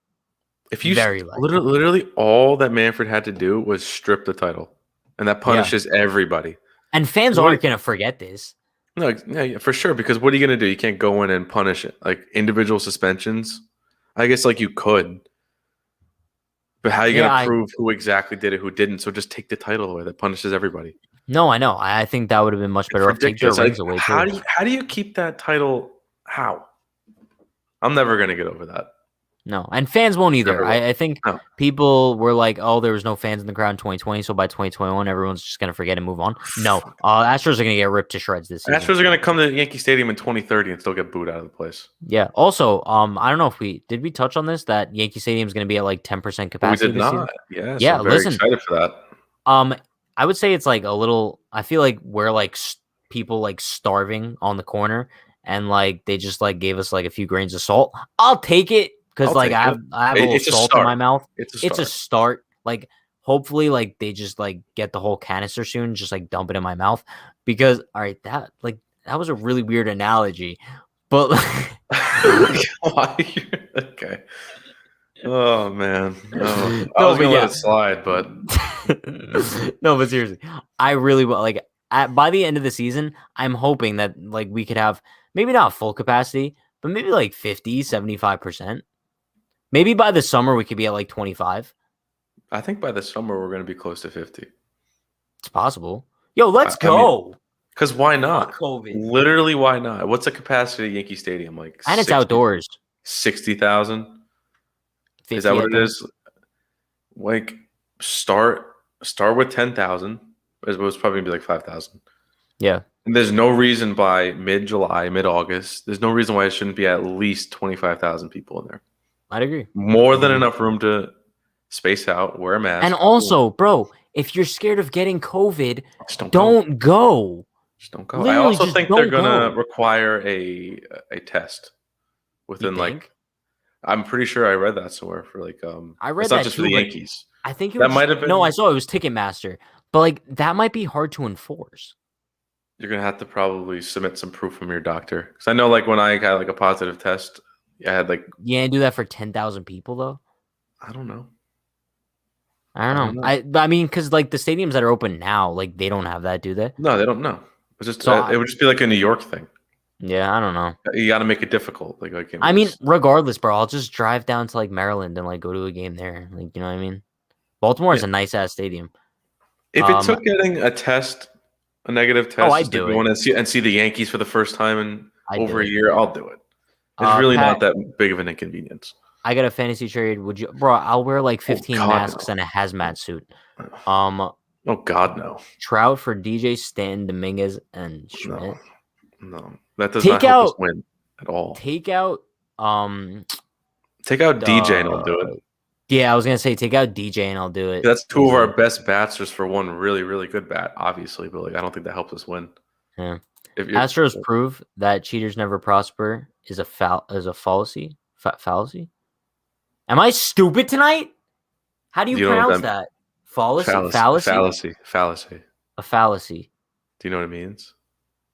If you literally all that Manfred had to do was strip the title, and that punishes everybody. And fans aren't going to forget this. No, yeah, for sure. Because what are you going to do? You can't go in and punish it like individual suspensions. I guess like you could, but how are you going to prove who exactly did it, who didn't? So just take the title away. That punishes everybody. No, I know. I think that would have been much better. Take their rings away. How do you keep that title? How? I'm never going to get over that. No, and fans won't either. I think people were like, oh, there was no fans in the crowd in 2020, so by 2021, everyone's just going to forget and move on. No, Astros are going to get ripped to shreds this season. Astros are going to come to Yankee Stadium in 2030 and still get booed out of the place. Yeah. Also, I don't know if we touch on this, that Yankee Stadium is going to be at like 10% capacity. We did not. Season. Yeah, so I'm very excited for that. I would say it's like a little, I feel like we're like people like starving on the corner and like they just like gave us like a few grains of salt. I'll take it. Because like I have a little salt in my mouth. It's a start. Like hopefully like they just like get the whole canister soon, just like dump it in my mouth. Because all right, that was a really weird analogy. But okay. Oh man. I was gonna let it slide, but no, but seriously. I really like by the end of the season, I'm hoping that like we could have maybe not full capacity, but maybe like 50, 75%. Maybe by the summer we could be at like 25. I think by the summer we're going to be close to 50. It's possible. Yo, let's go. Because why not? COVID. Literally, why not? What's the capacity of Yankee Stadium? Like, and it's outdoors. 60,000. Is that what it is? Like, start with 10,000. It was probably be like 5,000. Yeah. And there's no reason by mid-July, mid-August. There's no reason why it shouldn't be at least 25,000 people in there. I'd agree. More than enough room to space out, wear a mask. And also, bro, if you're scared of getting COVID, don't go. Just don't go. I also think they're going to require a test within like, I'm pretty sure I read that somewhere for like, I read it's that not just too, for the Yankees. I think it was, might have been. No, I saw it was Ticketmaster, but like that might be hard to enforce. You're going to have to probably submit some proof from your doctor. Because I know like when I got like a positive test, I had like. You can't do that for 10,000 people though. I don't know. I don't know. I mean, because like the stadiums that are open now, like they don't have that, do they? No, they don't know. It's just it would just be like a New York thing. Yeah, I don't know. You got to make it difficult. Like I mean, regardless, bro, I'll just drive down to like Maryland and like go to a game there. Like, you know what I mean? Baltimore is a nice ass stadium. If it took getting a negative test, I'd do it. And see the Yankees for the first time in over a year, I'll do it. It's really not that big of an inconvenience. I got a fantasy trade. Would you, bro? I'll wear like 15 masks and a hazmat suit. Oh God, no. Trout for DJ, Stanton, Dominguez, and Schmidt. No, that does not help us win at all. Take out DJ and I'll do it. Yeah, I was gonna say take out DJ and I'll do it. That's two of our best bats just for one really, really good bat, obviously, but like I don't think that helps us win. Yeah. Astros prove that cheaters never prosper is a fallacy. Fallacy? Am I stupid tonight? How do you pronounce that? Fallacy? Fallacy. A fallacy. Do you know what it means?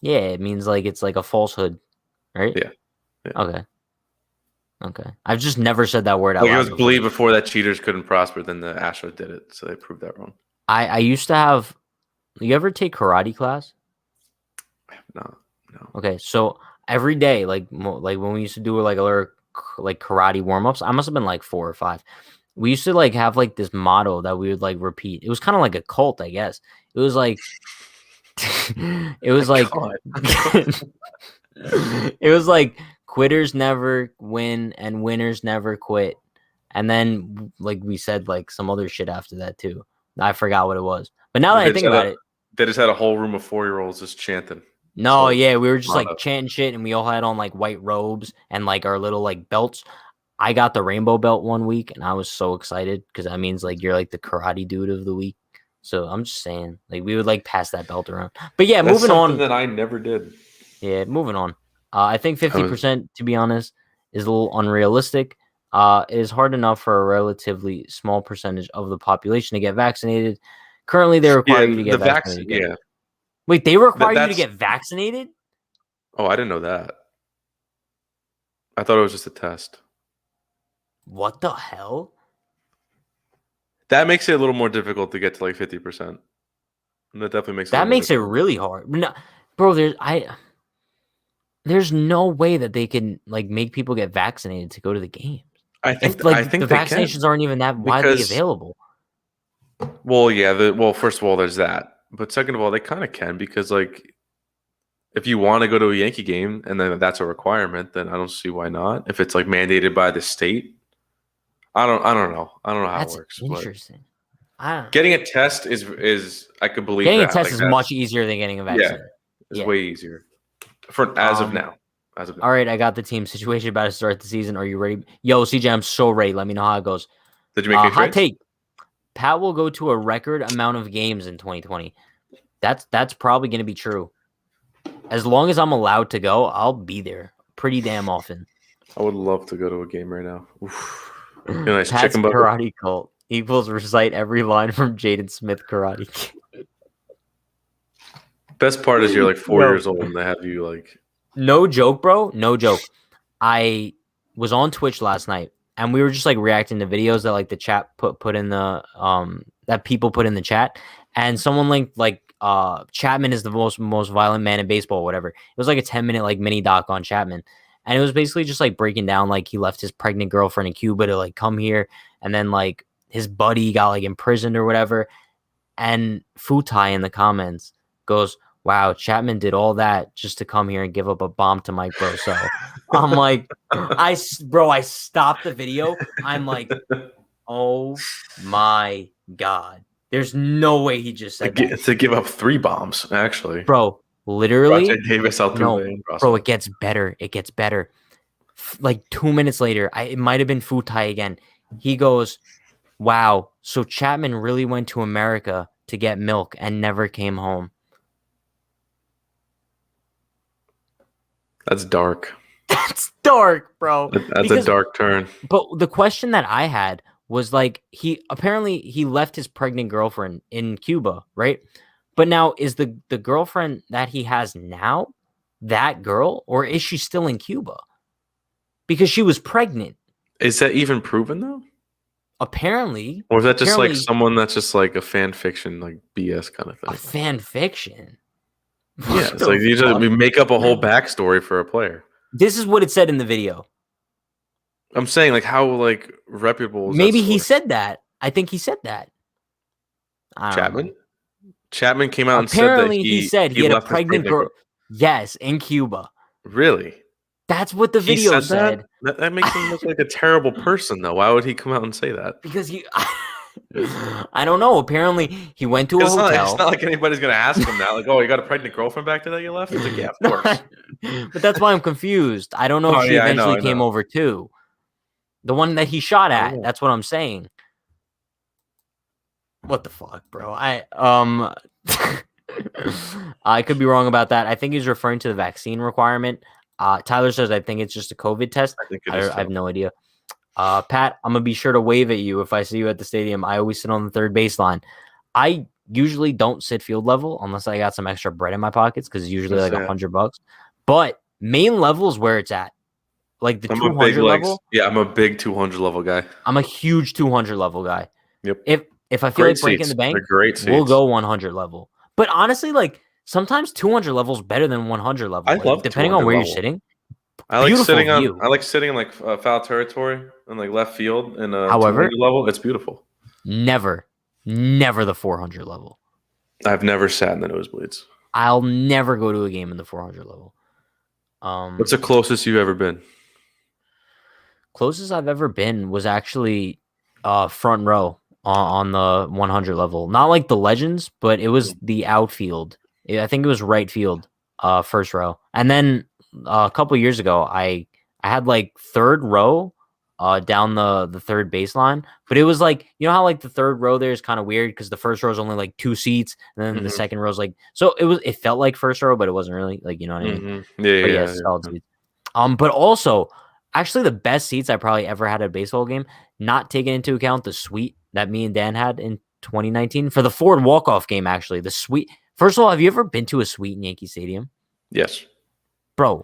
Yeah, it means like it's like a falsehood, right? Yeah. Okay. Okay. I've just never said that word out Like it loud was before. believed before that cheaters couldn't prosper, then the Astros did it, so they proved that wrong. I used to have. You ever take karate class? No. Okay, so every day, like when we used to do like karate warm ups, I must have been like 4 or 5. We used to like have like this motto that we would like repeat. It was kind of like a cult, I guess. It was like, it was like, it was like quitters never win and winners never quit. And then like we said like some other shit after that too. I forgot what it was. But now that I think about it, they just had a whole room of 4-year-olds just chanting. No, yeah, we were just like chanting shit, and we all had on like white robes and like our little like belts. I got the rainbow belt one week, and I was so excited because that means like you're like the karate dude of the week. So I'm just saying, like we would like pass that belt around. But yeah, That's moving on. That I never did. Yeah, moving on. I think 50%, to be honest, is a little unrealistic. It is hard enough for a relatively small percentage of the population to get vaccinated. Currently, they require you to get vaccinated. Yeah. Wait, they require you to get vaccinated? Oh, I didn't know that. I thought it was just a test. What the hell? That makes it a little more difficult to get to like 50%. That definitely makes it. That makes it really hard. No, bro, there's no way that they can like make people get vaccinated to go to the games. I think the vaccinations aren't even that widely available. Well, yeah. First of all, there's that. But second of all, they kind of can because, like, if you want to go to a Yankee game and then that's a requirement, then I don't see why not. If it's like mandated by the state, I don't know. I don't know how it works. Interesting. Getting a test is I could believe getting a test is much easier than getting a vaccine. Yeah, it's way easier as of now. All right, I got the team situation about to start the season. Are you ready? Yo, CJ, I'm so ready. Let me know how it goes. Did you make a hot take? Pat will go to a record amount of games in 2020. That's probably going to be true. As long as I'm allowed to go, I'll be there pretty damn often. I would love to go to a game right now. Nice Pat's karate cult equals recite every line from Jaden Smith Karate Kid. Best part is you're like 4 years old and they have you like. No joke, bro. No joke. I was on Twitch last night and we were just like reacting to videos that like the chat put in the that people put in the chat, and someone linked like Chapman is the most violent man in baseball, whatever. It was like a 10-minute like mini doc on Chapman, and it was basically just like breaking down like he left his pregnant girlfriend in Cuba to like come here, and then like his buddy got like imprisoned or whatever. And Futai in the comments goes, "Wow, Chapman did all that just to come here and give up a bomb to Mike Broso." I'm like, I stopped the video. I'm like, oh my God. There's no way he just said that. To give up 3 bombs, actually. Bro, literally. Davis, bro, it gets better. It gets better. Like 2 minutes later, it might have been Futai again. He goes, wow, so Chapman really went to America to get milk and never came home. That's dark. That's dark, bro. That's a dark turn. But the question that I had was like, he left his pregnant girlfriend in Cuba, right? But now is the girlfriend that he has now that girl, or is she still in Cuba? Because she was pregnant. Is that even proven though? Apparently. Or is that just like someone that's just like a fan fiction, like BS kind of thing? A fan fiction? Yeah, it's like we make up a whole backstory for a player. This is what it said in the video. I'm saying, like, how like reputable is maybe that he said that. I think he said that. Chapman came out apparently and he said he had a pregnant girl. Yes, in Cuba. Really? That's what the video said. That makes him look like a terrible person, though. Why would he come out and say that? Because I don't know. Apparently, he went to a hotel. It's not like anybody's going to ask him that. Like, oh, you got a pregnant girlfriend back there that you left? It's like, yeah, of course. But that's why I'm confused. I don't know if she eventually came over too. The one that he shot at. That's what I'm saying. What the fuck, bro? I could be wrong about that. I think he's referring to the vaccine requirement. Tyler says, I think it's just a COVID test. I have no idea. Pat, I'm going to be sure to wave at you if I see you at the stadium. I always sit on the third baseline. I usually don't sit field level unless I got some extra bread in my pockets because it's usually like $100. But main level is where it's at. like the I'm 200 level. I'm a big 200 level guy. I'm a huge 200 level guy. Yep. If I feel like breaking the bank, we'll go 100 level. But honestly, like sometimes 200 level is better than 100 level. I Like, love depending on where you're sitting. I like sitting view. I like sitting in like foul territory and like left field in a However, 200 level. It's beautiful. Never the 400 level. I've never sat in the nosebleeds. I'll never go to a game in the 400 level. What's the closest you've ever been? Closest I've ever been was actually front row on the 100 level. Not like the Legends, but it was the outfield. I think it was right field, first row. And then a couple years ago, I had like third row down the third baseline. But it was like, you know how like the third row there is kind of weird because the first row is only like 2 seats, and then the second row is like, so it felt like first row, but it wasn't really, like, you know what I mean? Yeah. Solid seats. But also, actually, the best seats I probably ever had at a baseball game, not taking into account the suite that me and Dan had in 2019 for the Ford walk-off game. Actually, the suite. First of all, have you ever been to a suite in Yankee Stadium? Yes, bro.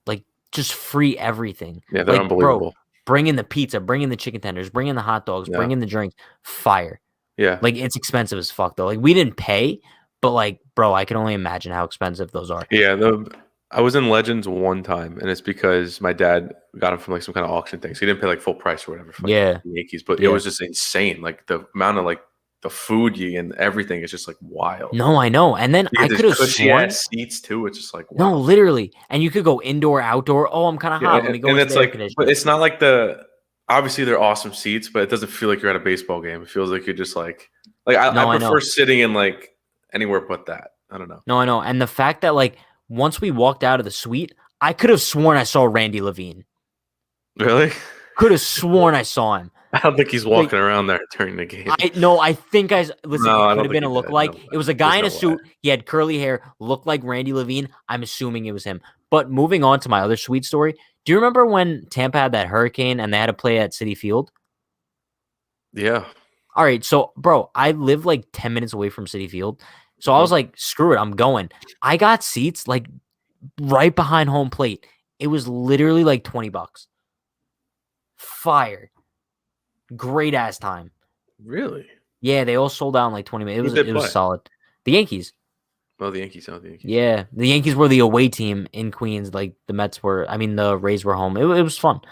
Like, just free everything. Yeah, they're like, unbelievable. Bro, bring in the pizza, bring in the chicken tenders, bring in the hot dogs, bring in the drinks. Fire. Yeah, like it's expensive as fuck though. Like we didn't pay, but like, bro, I can only imagine how expensive those are. Yeah, I was in Legends one time, and it's because my dad got them from like some kind of auction thing. So he didn't pay like full price or whatever for like, the Yankees, but it was just insane. Like the amount of like the food and everything is just like wild. No, I know. And then I could have sworn seats too. It's just like, wow. No, literally. And you could go indoor, outdoor. Oh, I'm kind of hot. Let me go into it's the like, air conditioner. but it's not like obviously they're awesome seats, but it doesn't feel like you're at a baseball game. It feels like you're just like I prefer sitting in like anywhere but that. I don't know. No, I know. And the fact that like once we walked out of the suite, I could have sworn I saw Randy Levine. Really? Could have sworn I saw him. I don't think he's walking around there during the game. I think it could have been a look-alike. No, it was a guy in a suit. He had curly hair, looked like Randy Levine. I'm assuming it was him. But moving on to my other sweet story, do you remember when Tampa had that hurricane and they had to play at Citi Field? Yeah. All right, so bro, I live like 10 minutes away from Citi Field. So I was like, screw it, I'm going. I got seats like right behind home plate. It was literally like $20. Fire. Great ass time. Really? Yeah, they all sold out in like 20 minutes. It was solid. The Yankees. Oh, the Yankees. Yeah, the Yankees were the away team in Queens. Like the the Rays were home. It was fun.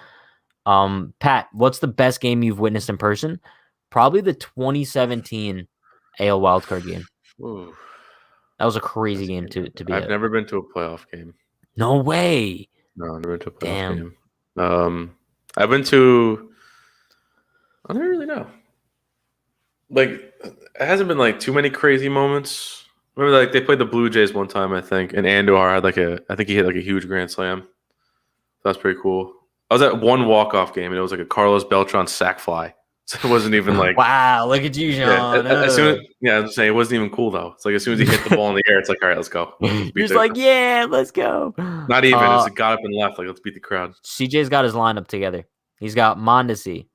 Pat, what's the best game you've witnessed in person? Probably the 2017 AL wildcard game. Ooh, that was a crazy game to be. I've never been to a playoff game. No way. No, I've never been to a playoff game. I've been to. I don't really know. Like, it hasn't been like too many crazy moments. Remember, like they played the Blue Jays one time, I think, and Andujar had I think he hit like a huge grand slam. That's pretty cool. I was at one walk-off game, and it was like a Carlos Beltran sac fly. So it wasn't even like, wow, look at you, Sean. I was saying it wasn't even cool though. It's like as soon as he hit the ball in the air, it's like, all right, let's go. He's like, yeah, let's go. Not even. It's got up and left. Like, let's beat the crowd. CJ's got his lineup together. He's got Mondesi.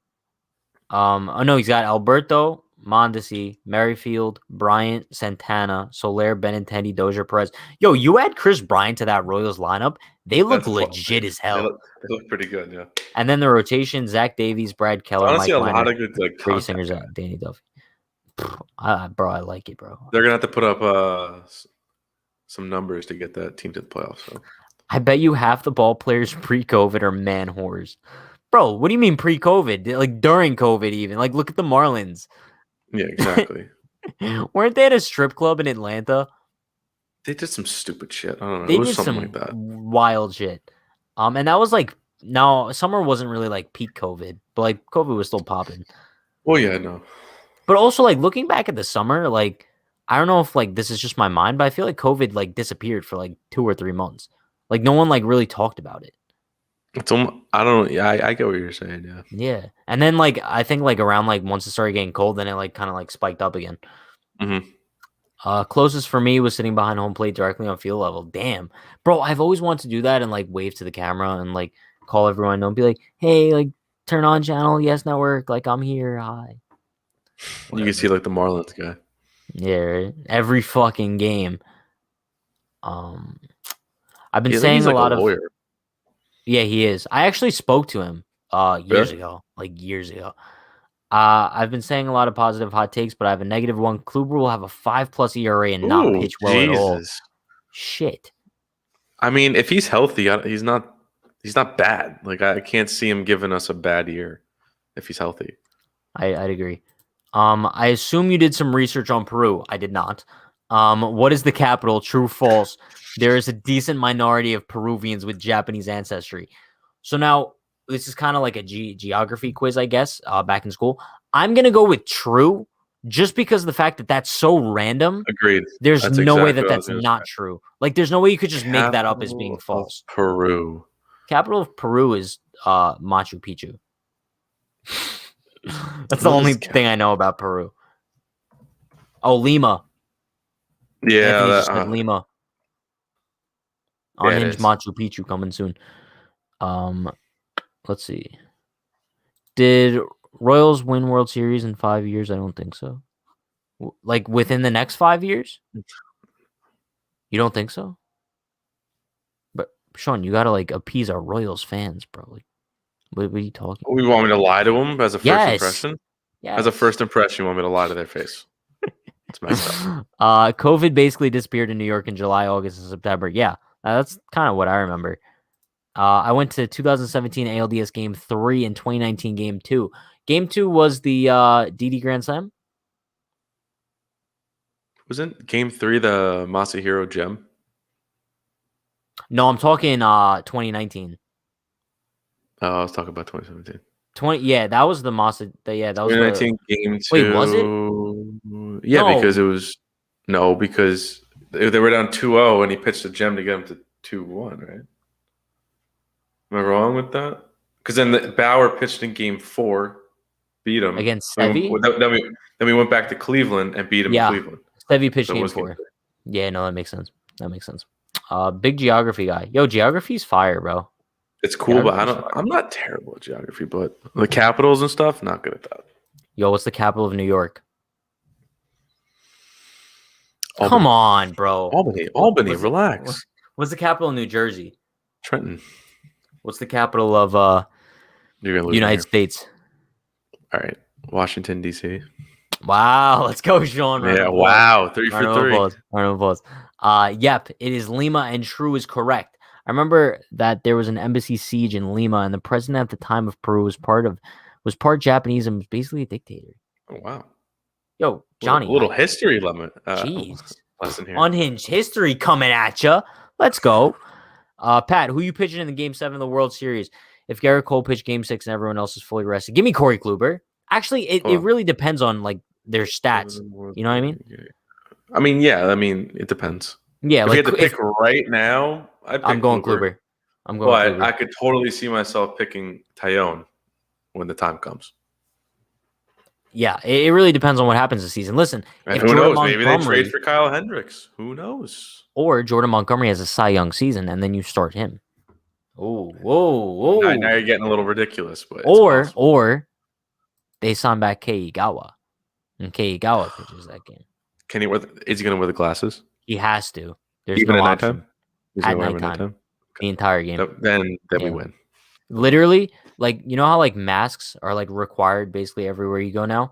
He's got Alberto, Mondesi, Merrifield, Bryant, Santana, Soler, Benintendi, Dozier, Perez. Yo, you add Chris Bryant to that Royals lineup, they look legit as hell. They look pretty good, yeah. And then the rotation: Zach Davies, Brad Keller, honestly, Mike a lot of good Brady Singers, Danny Duffy. Bro, I like it, bro. They're gonna have to put up some numbers to get that team to the playoffs. So. I bet you half the ball players pre-COVID are man whores. Bro, what do you mean pre-COVID? Like during COVID even. Like look at the Marlins. Yeah, exactly. Weren't they at a strip club in Atlanta? They did some stupid shit. I don't know. They it was did something some like that. Wild shit. And that was like summer wasn't really like peak COVID, but like COVID was still popping. Well, yeah, no. But also like looking back at the summer, like I don't know if like this is just my mind, but I feel like COVID like disappeared for like 2 or 3 months. Like no one like really talked about it. I don't know. Yeah, I get what you're saying. Yeah. Yeah. And then like I think like around like once it started getting cold, then it like kind of like spiked up again. Mm-hmm. Closest for me was sitting behind home plate directly on field level. Damn. Bro, I've always wanted to do that and like wave to the camera and like call everyone I know and be like, hey, like turn on channel Yes Network. Like I'm here. Hi. Whatever. You can see like the Marlins guy. Yeah, right? Every fucking game. I've been saying a lot of lawyer. Yeah, he is. I actually spoke to him years Yeah. ago, like years ago. I've been saying a lot of positive hot takes, but I have a negative one. Kluber will have a 5+ ERA and not Ooh, pitch well at all. Jesus. Shit. I mean, if he's healthy, he's not bad. Like I can't see him giving us a bad year if he's healthy. I'd agree. I assume you did some research on Peru. I did not. What is the capital? True, false? There is a decent minority of Peruvians with Japanese ancestry. So now this is kind of like a geography quiz, I guess, back in school. I'm going to go with true just because of the fact that that's so random. Agreed. There's That's no way exactly that what I was that's gonna not true. Like, there's no way you could just make that up as being Capital of false. Peru. Capital of Peru is Machu Picchu. That's the What only is thing I know about Peru. Oh, Lima. Yeah, Anthony just said Lima. Yeah, it Unhinged is. Machu Picchu coming soon. Let's see. Did Royals win World Series in 5 years? I don't think so. Like within the next 5 years? You don't think so? But Sean, you gotta like appease our Royals fans, bro. Like, what are you talking? We want me to lie to them as a first Yes. impression? Yes. As a first impression, you want me to lie to their face? It's messed up. COVID basically disappeared in New York in July, August, and September. Yeah, that's kind of what I remember. I went to 2017 ALDS Game 3 and 2019 Game 2. Game 2 was the DD Grand Slam. Wasn't Game 3 the Masahiro gem? No, I'm talking 2019. Oh, I was talking about 2017. Yeah, that was the Masa. Yeah, that was 2019 Game 2. Wait, was it? Yeah, No. because it was because they were down 2-0 and he pitched a gem to get them to 2-1, right? Am I wrong with that? Because then Bauer pitched in Game 4, beat him against Stevie. Then we went back to Cleveland and beat him in Cleveland. Stevie pitched Game 4. Yeah, no, that makes sense. Big geography guy. Yo, geography's fire, bro. It's cool, but I'm not terrible at geography, but the capitals and stuff, not good at that. Yo, what's the capital of New York? Albany. Come on, bro. Albany, relax. What's the capital of New Jersey? Trenton. What's the capital of United States? All right, Washington, D.C. Wow, let's go, Sean. Yeah, wow, 3 for 3. Round of applause. Yep, it is Lima, and true is correct. I remember that there was an embassy siege in Lima, and the president at the time of Peru was part Japanese and was basically a dictator. Oh wow. Yo, Johnny, little history lemon. Jeez, lesson here. Unhinged history coming at you. Let's go. Pat, who you pitching in the Game 7 of the World Series? If Garrett Cole pitched Game 6 and everyone else is fully rested, give me Corey Kluber. Actually, it really depends on like their stats. You know what I mean? I mean, yeah. I mean, it depends. Yeah, if like you had to pick right now, I'm going Kluber. But I could totally see myself picking Tyone when the time comes. Yeah, it really depends on what happens this season. Listen, if who knows? Maybe they trade for Kyle Hendricks. Who knows? Or Jordan Montgomery has a Cy Young season, and then you start him. Oh, whoa! Now you're getting a little ridiculous, but or they sign back Keigawa, and Keigawa pitches that game. Is he going to wear the glasses? He has to. There's even no at option. Nighttime? At nighttime. The entire game. Then we win. Literally, like, you know how like masks are like required basically everywhere you go now?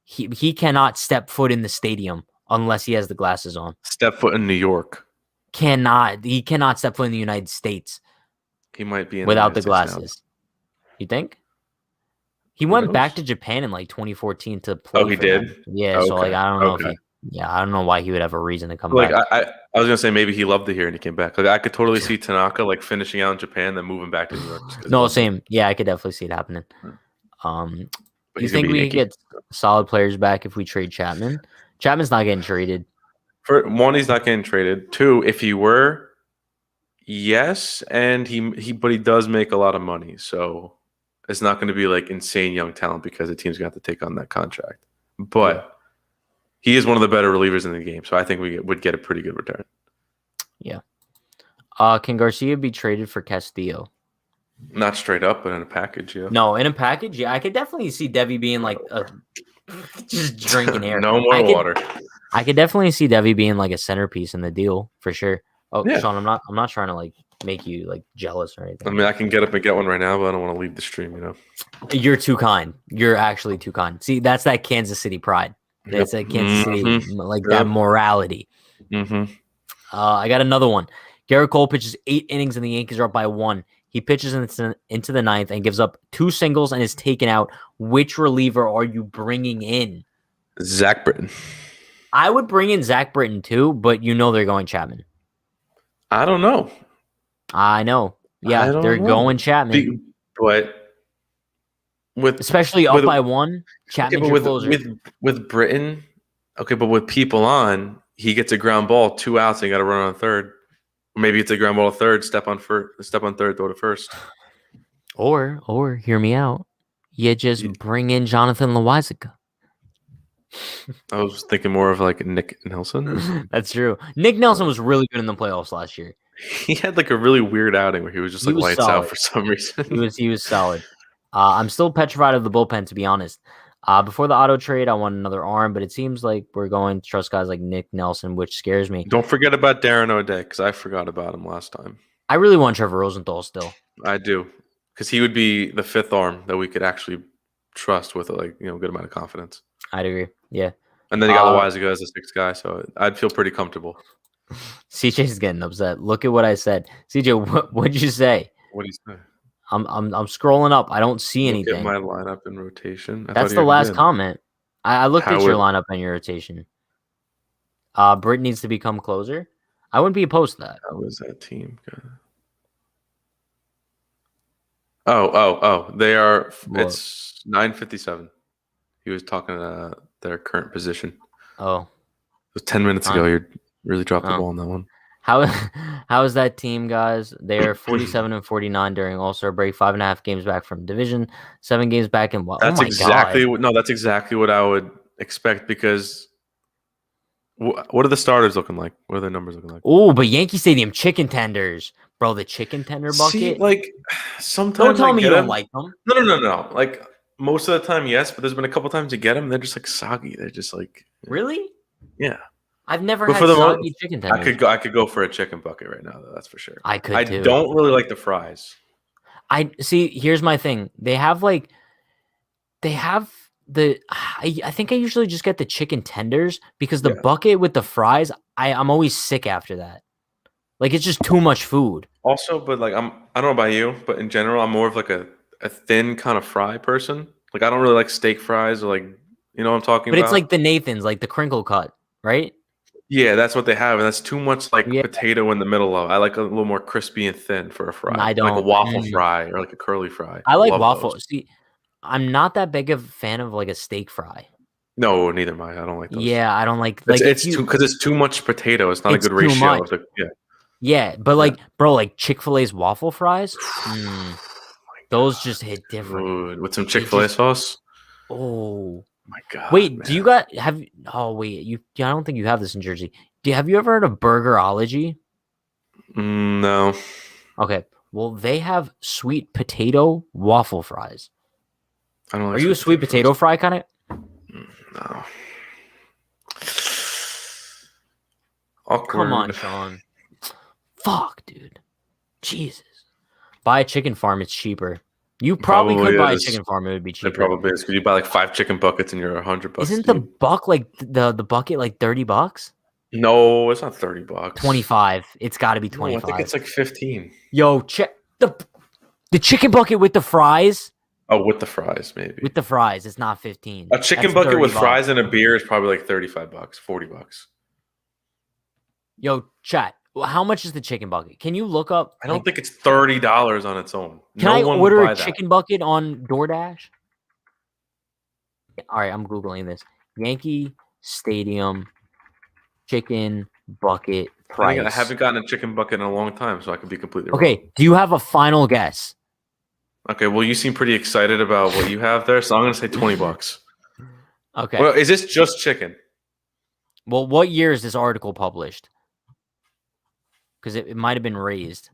He cannot step foot in the stadium unless he has the glasses on. Step foot in New York. He cannot step foot in the United States. He might be without the glasses. You think? He Who went knows? back to Japan in like 2014 to play. Oh, he did? Them. Yeah, Okay. so like I don't know Okay. I don't know why he would have a reason to come Like back. I was gonna say maybe he loved it here and he came back. Like I could totally see Tanaka like finishing out in Japan, then moving back to New York. No, same. Yeah, I could definitely see it happening. But You he's gonna think be a we Yankee. could get solid players back if we trade Chapman? Chapman's not getting traded. For one, he's not getting traded. Two, if he were, yes, and he does make a lot of money, so it's not going to be like insane young talent because the team's going to have to take on that contract. But he is one of the better relievers in the game, so I think we would get a pretty good return. Yeah. Can Garcia be traded for Castillo? Not straight up, but in a package, yeah. No, in a package, yeah. I could definitely see Devi being like just drinking air. No more water. I could definitely see Devi being like a centerpiece in the deal for sure. Oh, Yeah. Sean, I'm not trying to like make you like jealous or anything. I mean, I can get up and get one right now, but I don't want to leave the stream. You're too kind. You're actually too kind. See, that's that Kansas City pride. That's that Kansas City, like that morality. Mm-hmm. I got another one. Garrett Cole pitches 8 innings and the Yankees are up by 1. He pitches into the 9th and gives up 2 singles and is taken out. Which reliever are you bringing in? Zach Britton. I would bring in Zach Britton too, but they're going Chapman. I don't know. I know. Yeah, they're going Chapman. But especially up by 1, Chapman's your closer. With Britton, okay, but with people on, he gets a ground ball, 2 outs, and you got to run on third. Maybe it's a ground ball to third, step on third, throw to first. Or hear me out. You just bring in Jonathan Loáisiga. I was thinking more of like Nick Nelson. That's true. Nick Nelson was really good in the playoffs last year. He had like a really weird outing where he was just like lights out for some reason. He was solid. I'm still petrified of the bullpen, to be honest. Before the auto trade, I want another arm, but it seems like we're going to trust guys like Nick Nelson, which scares me. Don't forget about Darren O'Day, because I forgot about him last time. I really want Trevor Rosenthal still. I do, because he would be the 5th arm that we could actually trust with a good amount of confidence. I'd agree. Yeah. And then you got Loáisiga as a 6th guy, so I'd feel pretty comfortable. CJ's getting upset. Look at what I said. CJ, what'd you say? What did you say? I'm scrolling up. I don't see anything. Look at my lineup in rotation. That's the last comment. I looked at your lineup and your rotation. Britt needs to become closer. I wouldn't be opposed to that. How was that team? Oh. They are. What? It's 9:57. He was talking their current position. Oh. It was 10 minutes ago. You really dropped the ball on that one. How is that team, guys? They are 47 and 49 during All-Star break, 5.5 games back from division, 7 games back in what? That's exactly what I would expect, because what are the starters looking like? What are their numbers looking like? Oh, but Yankee Stadium chicken tenders, bro. The chicken tender bucket. See, like sometimes don't tell me you don't like them. No. Like most of the time, yes, but there's been a couple times you get them, they're just like soggy. They're just like really, yeah. I've never had soggy chicken tenders. I could go for a chicken bucket right now, though. That's for sure. I could. I don't really like the fries. I see. Here's my thing. They have the. I think I usually just get the chicken tenders because the bucket with the fries, I'm always sick after that. Like it's just too much food. Also, but like I don't know about you, but in general, I'm more of like a thin kind of fry person. Like I don't really like steak fries or like what I'm talking about. But it's like the Nathan's, like the crinkle cut, right? Yeah, that's what they have, and that's too much like potato in the middle of. I like a little more crispy and thin for a fry. I don't like a waffle fry or like a curly fry. I like waffle. See, I'm not that big of a fan of like a steak fry. No, neither am I. I don't like those. Yeah, I don't like it's too because it's too much potato. It's not a good ratio. Yeah, but bro, like Chick-fil-A's waffle fries, those just hit different. Ooh, with some Chick-fil-A sauce. Oh my god! Wait, man. do you got have? Oh wait, I don't think you have this in Jersey. Have you ever heard of Burgerology? No. Okay, well they have sweet potato waffle fries. I don't. Like Are you a sweet potato fry kind of? No. Awkward. Come on, Sean. Fuck, dude. Jesus. Buy a chicken farm. It's cheaper. You probably could buy a chicken farm. It would be cheaper. It probably is. Because you buy like 5 chicken buckets and you're $100. Isn't the buck like the bucket like $30? No, it's not $30. 25. It's got to be 25. No, I think it's like 15. Yo, check the chicken bucket with the fries. Oh, with the fries, maybe. With the fries, it's not 15. A chicken bucket with fries and a beer is probably like $35, $40. Yo, chat. How much is the chicken bucket? Can you look up? I don't think it's $30 on its own. Can I order a chicken bucket on DoorDash? All right, I'm Googling this. Yankee Stadium chicken bucket price. I haven't gotten a chicken bucket in a long time, so I could be completely wrong. Okay, do you have a final guess? Okay, well, you seem pretty excited about what you have there, so I'm going to say $20. Okay. Well, is this just chicken? Well, what year is this article published? Because it might have been raised.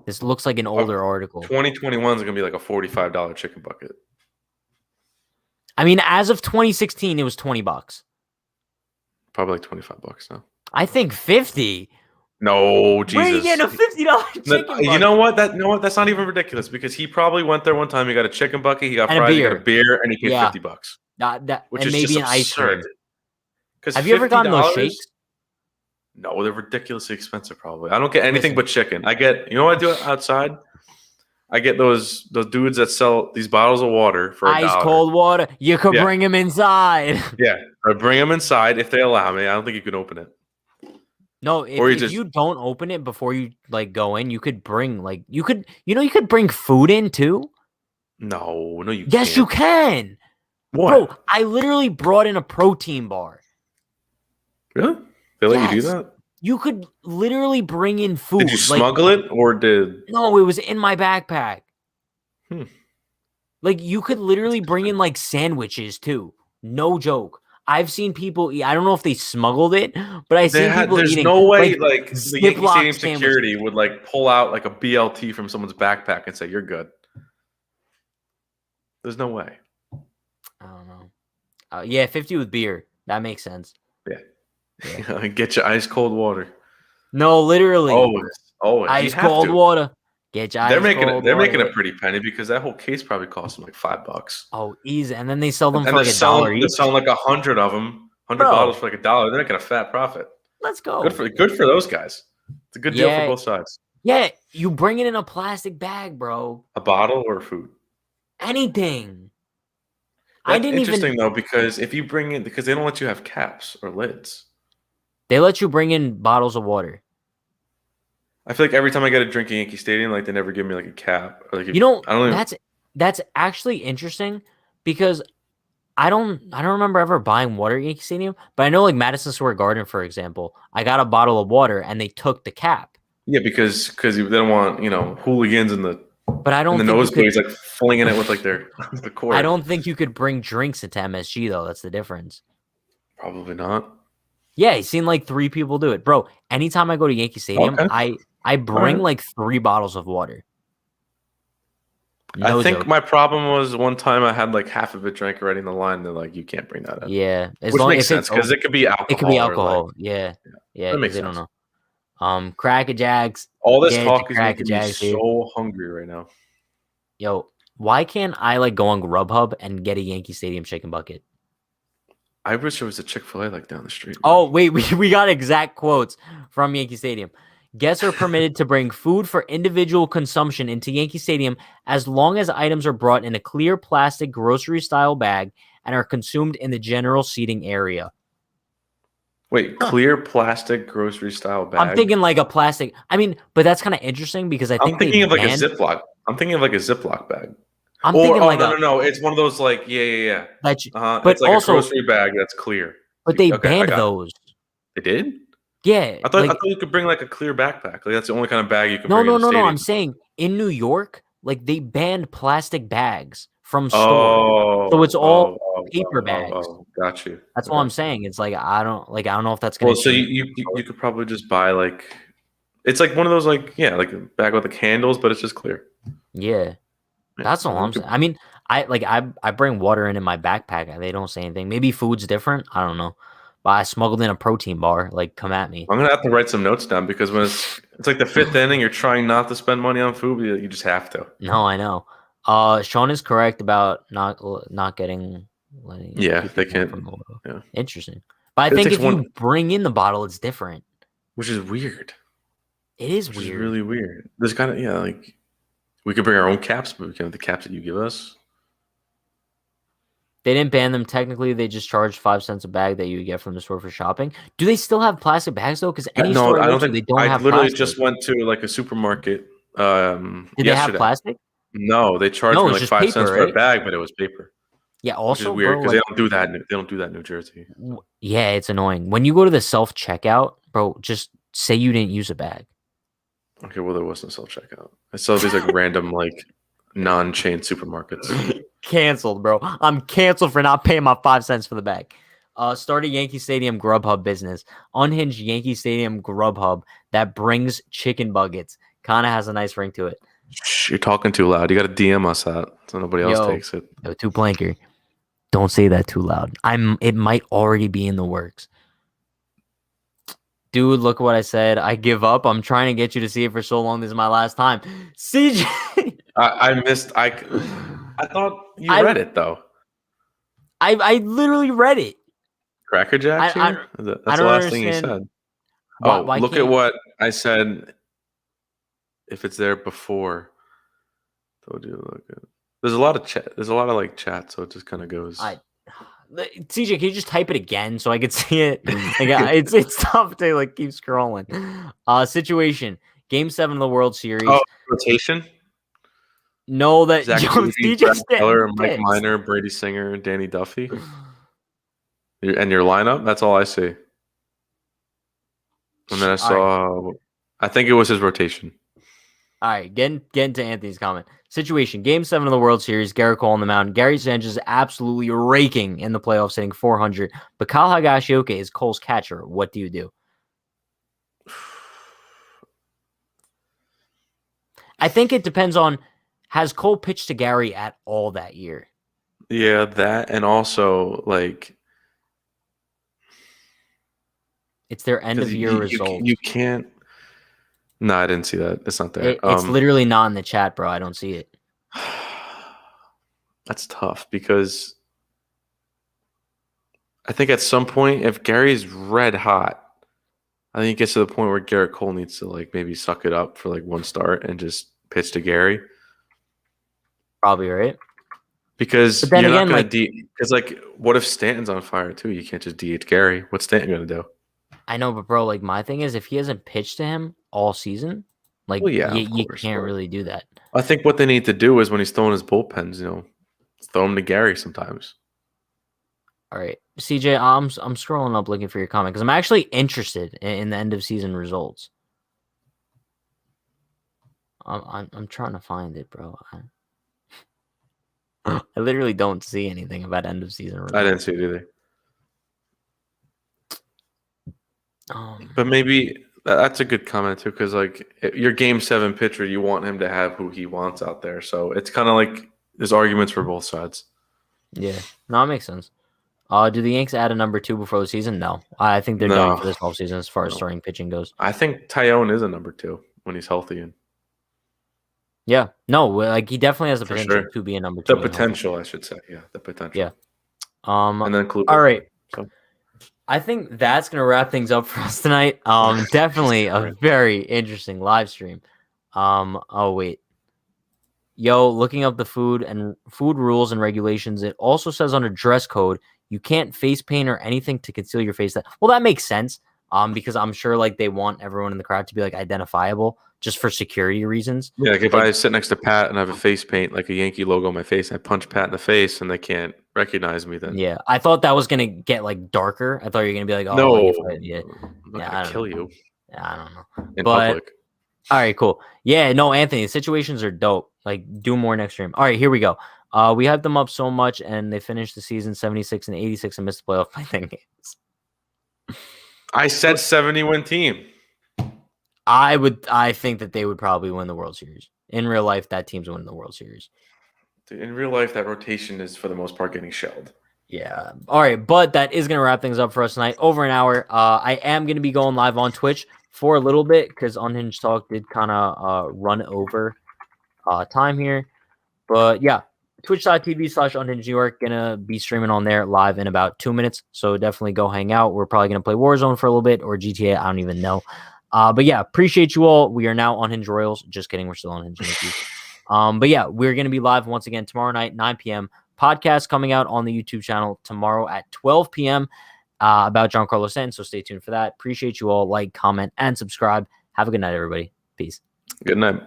This looks like an older article. 2021 is going to be like a $45 chicken bucket. I mean, as of 2016, it was $20. Probably like $25 now. I think 50. No, Where are you Jesus. getting a $50 chicken bucket? You know what? That's not even ridiculous because he probably went there one time. He got a chicken bucket, he got And a fries, he got beer. a beer, and he paid Yeah. $50. Which And is maybe just an ice cream. absurd. Because Have you ever gotten those shakes? No, they're ridiculously expensive. Probably. I don't get anything but chicken. I get. You know what I do outside? I get those dudes that sell these bottles of water for $1. Ice cold water. You could bring them inside. Yeah, I bring them inside if they allow me. I don't think you can open it. No, if you don't open it before you like go in, you could bring you could bring food in too. No, you can't. Yes, you can. What? Bro, I literally brought in a protein bar. Really? They let you do that? You could literally bring in food. Did you smuggle it or did? No, it was in my backpack. Hmm. You could literally bring in sandwiches too. No joke. I've seen people eat. I don't know if they smuggled it, but I've seen people there's eating. There's no way the Yankee Stadium security sandwiches. would pull out a BLT from someone's backpack and say you're good. There's no way. I don't know. Yeah, 50 with beer. That makes sense. Yeah. Get your ice cold water. No, literally. Always. Ice cold water. Get your They're making a pretty penny because that whole case probably costs them $5. Oh, easy. And then they sell them for $1 each. They're selling 100 of them, 100 bottles for $1. They're making a fat profit. Let's go. Good for those guys. It's a good deal for both sides. Yeah, you bring it in a plastic bag, bro. A bottle or food? Anything. That's interesting though, because if you bring in, because they don't let you have caps or lids. They let you bring in bottles of water. I feel like every time I get a drink at Yankee Stadium, they never give me a cap. Or that's actually interesting because I don't remember ever buying water at Yankee Stadium, but I know Madison Square Garden, for example, I got a bottle of water and they took the cap. Yeah, because they don't want hooligans in the nosebleeds flinging it with the court. I don't think you could bring drinks into MSG though. That's the difference. Probably not. Yeah, I've seen 3 people do it, bro. Anytime I go to Yankee Stadium, I bring 3 bottles of water. I think my problem was one time I had half of it drank already in the line. They're like, you can't bring that in. Yeah, which makes sense because it could be alcohol. It could be alcohol. Yeah, that makes sense. Don't know. Cracker Jacks. All this talk is making me so hungry right now. Yo, why can't I go on Grubhub and get a Yankee Stadium chicken bucket? I wish there was a Chick-fil-A down the street. Oh, wait, we got exact quotes from Yankee Stadium. Guests are permitted to bring food for individual consumption into Yankee Stadium as long as items are brought in a clear plastic grocery-style bag and are consumed in the general seating area. Wait, clear plastic grocery-style bag? I'm thinking a plastic. I mean, but that's kind of interesting because I'm thinking of a Ziploc. I'm thinking of a Ziploc bag. I'm thinking no. It's one of those yeah. But it's also a grocery bag that's clear. But they banned those. They did? Yeah. I thought you could bring a clear backpack. That's the only kind of bag you can bring. No. I'm saying in New York, they banned plastic bags from stores. So it's all paper bags. Got you. That's what I'm saying. It's I don't know if that's gonna. Well, so you could probably just buy it's one of those a bag with handles, but it's just clear. Yeah. That's all I'm saying. I mean, I bring water in my backpack. They don't say anything. Maybe food's different. I don't know. But I smuggled in a protein bar. Come at me. I'm gonna have to write some notes down because when it's the 5th inning, you're trying not to spend money on food, but you just have to. No, I know. Sean is correct about not getting. Yeah, they can't. Yeah. Interesting. But I think if you bring in the bottle, it's different. Which is weird. It is Which weird. Is really weird. There's kind of we could bring our own caps, but we can have the caps that you give us. They didn't ban them. Technically, they just charged 5 cents a bag that you get from the store for shopping. Do they still have plastic bags though? Because store I don't think they don't have. I literally plastic. just went to a supermarket. Did they have plastic? No, they charged me 5 cents for a bag, but it was paper. Yeah, also which is weird because they don't do that. They don't do that in New Jersey. Yeah, it's annoying. When you go to the self checkout, bro, just say you didn't use a bag. Okay, well there wasn't self checkout. I saw these random non-chain supermarkets. Canceled, bro. I'm canceled for not paying my 5 cents for the bag. Start a Yankee Stadium Grubhub business. Unhinged Yankee Stadium Grubhub that brings chicken buckets. Kind of has a nice ring to it. Shh, you're talking too loud. You got to DM us that so nobody else takes it. Yo, 2Blanker. Don't say that too loud. It might already be in the works. Dude, look what I said. I give up. I'm trying to get you to see it for so long. This is my last time. CJ. I missed. I thought you read it though. I literally read it. Cracker Jacks here? That's I the don't last thing you understand. said. Why look at what I said. If it's there before, told you to look at. There's a lot of chat. There's a lot of like chat, so it just kind of goes. CJ, can you just type it again so I could see it? Like, it's tough to like keep scrolling. Situation: Game 7 of the World Series. Oh, rotation. No, that Zach DJ Keller, Mike Minor, Brady Singer, Danny Duffy, and your lineup. That's all I see. And then I saw. I think it was his rotation. All right, get into Anthony's comment. Situation: Game 7 of the World Series. Garrett Cole on the mound. Gary Sanchez is absolutely raking in the playoffs, hitting 400. But Kyle Higashioka is Cole's catcher. What do you do? I think it depends on, has Cole pitched to Gary at all that year? Yeah, that, and also like it's their end of year results. You can't. No, I didn't see that. It's not there. It's literally not in the chat, bro. I don't see it. That's tough because I think at some point, if Gary's red hot, I think it gets to the point where Garrett Cole needs to like maybe suck it up for like one start and just pitch to Gary. Probably right. Because you're not going to because like what if Stanton's on fire too? You can't just DH Gary. What's Stanton going to do? I know, but bro, like my thing is if he hasn't pitched to him all season, like you can't really do that. I think what they need to do is when he's throwing his bullpens, throw him to Gary sometimes. All right, CJ, I'm scrolling up looking for your comment because I'm actually interested in the end of season results. I'm trying to find it, bro. I literally don't see anything about end of season results. I didn't see it either. But maybe that's a good comment too, because like your Game 7 pitcher, you want him to have who he wants out there. So it's kind of like there's arguments for both sides. Yeah, no, it makes sense. Do the Yanks add a number 2 before the season? No, I think they're done for this offseason as far as starting pitching goes. I think Tyone is a number 2 when he's healthy. And yeah, no, like he definitely has the potential to be a number 2. The potential, I should say. Yeah, the potential. Yeah. And then all right. So. I think that's going to wrap things up for us tonight. Definitely a very interesting live stream. Oh, wait. Yo, looking up the food rules and regulations, it also says under dress code, you can't face paint or anything to conceal your face. Well, that makes sense. Because I'm sure like they want everyone in the crowd to be like identifiable just for security reasons. Yeah, like if I sit next to Pat and I have a face paint like a Yankee logo on my face, I punch Pat in the face and they can't recognize me then. Yeah, I thought that was gonna get like darker. I thought you were gonna be like, oh, no, I'm gonna kill you. Yeah, I don't know. In public. All right, cool. Yeah, no, Anthony, the situations are dope. Like, do more next stream. All right, here we go. We hyped them up so much, and they finished the season 76 and 86 and missed the playoff by 10 games. I said 70-win team. I think that they would probably win the World Series. In real life, that team's winning the World Series. Dude, in real life, that rotation is for the most part getting shelled. Yeah. All right, but that is going to wrap things up for us tonight. Over an hour. I am going to be going live on Twitch for a little bit because Unhinged Talk did kind of run over time here. But yeah, twitch.tv/Unhinged New York. Gonna be streaming on there live in about 2 minutes. So definitely go hang out. We're probably gonna play Warzone for a little bit or GTA. I don't even know. But yeah, appreciate you all. We are now Unhinged Royals. Just kidding. We're still Unhinged Yankees. But yeah, we're gonna be live once again tomorrow night, 9 p.m. Podcast coming out on the YouTube channel tomorrow at 12 p.m. About Giancarlo Stanton. So stay tuned for that. Appreciate you all. Like, comment, and subscribe. Have a good night, everybody. Peace. Good night.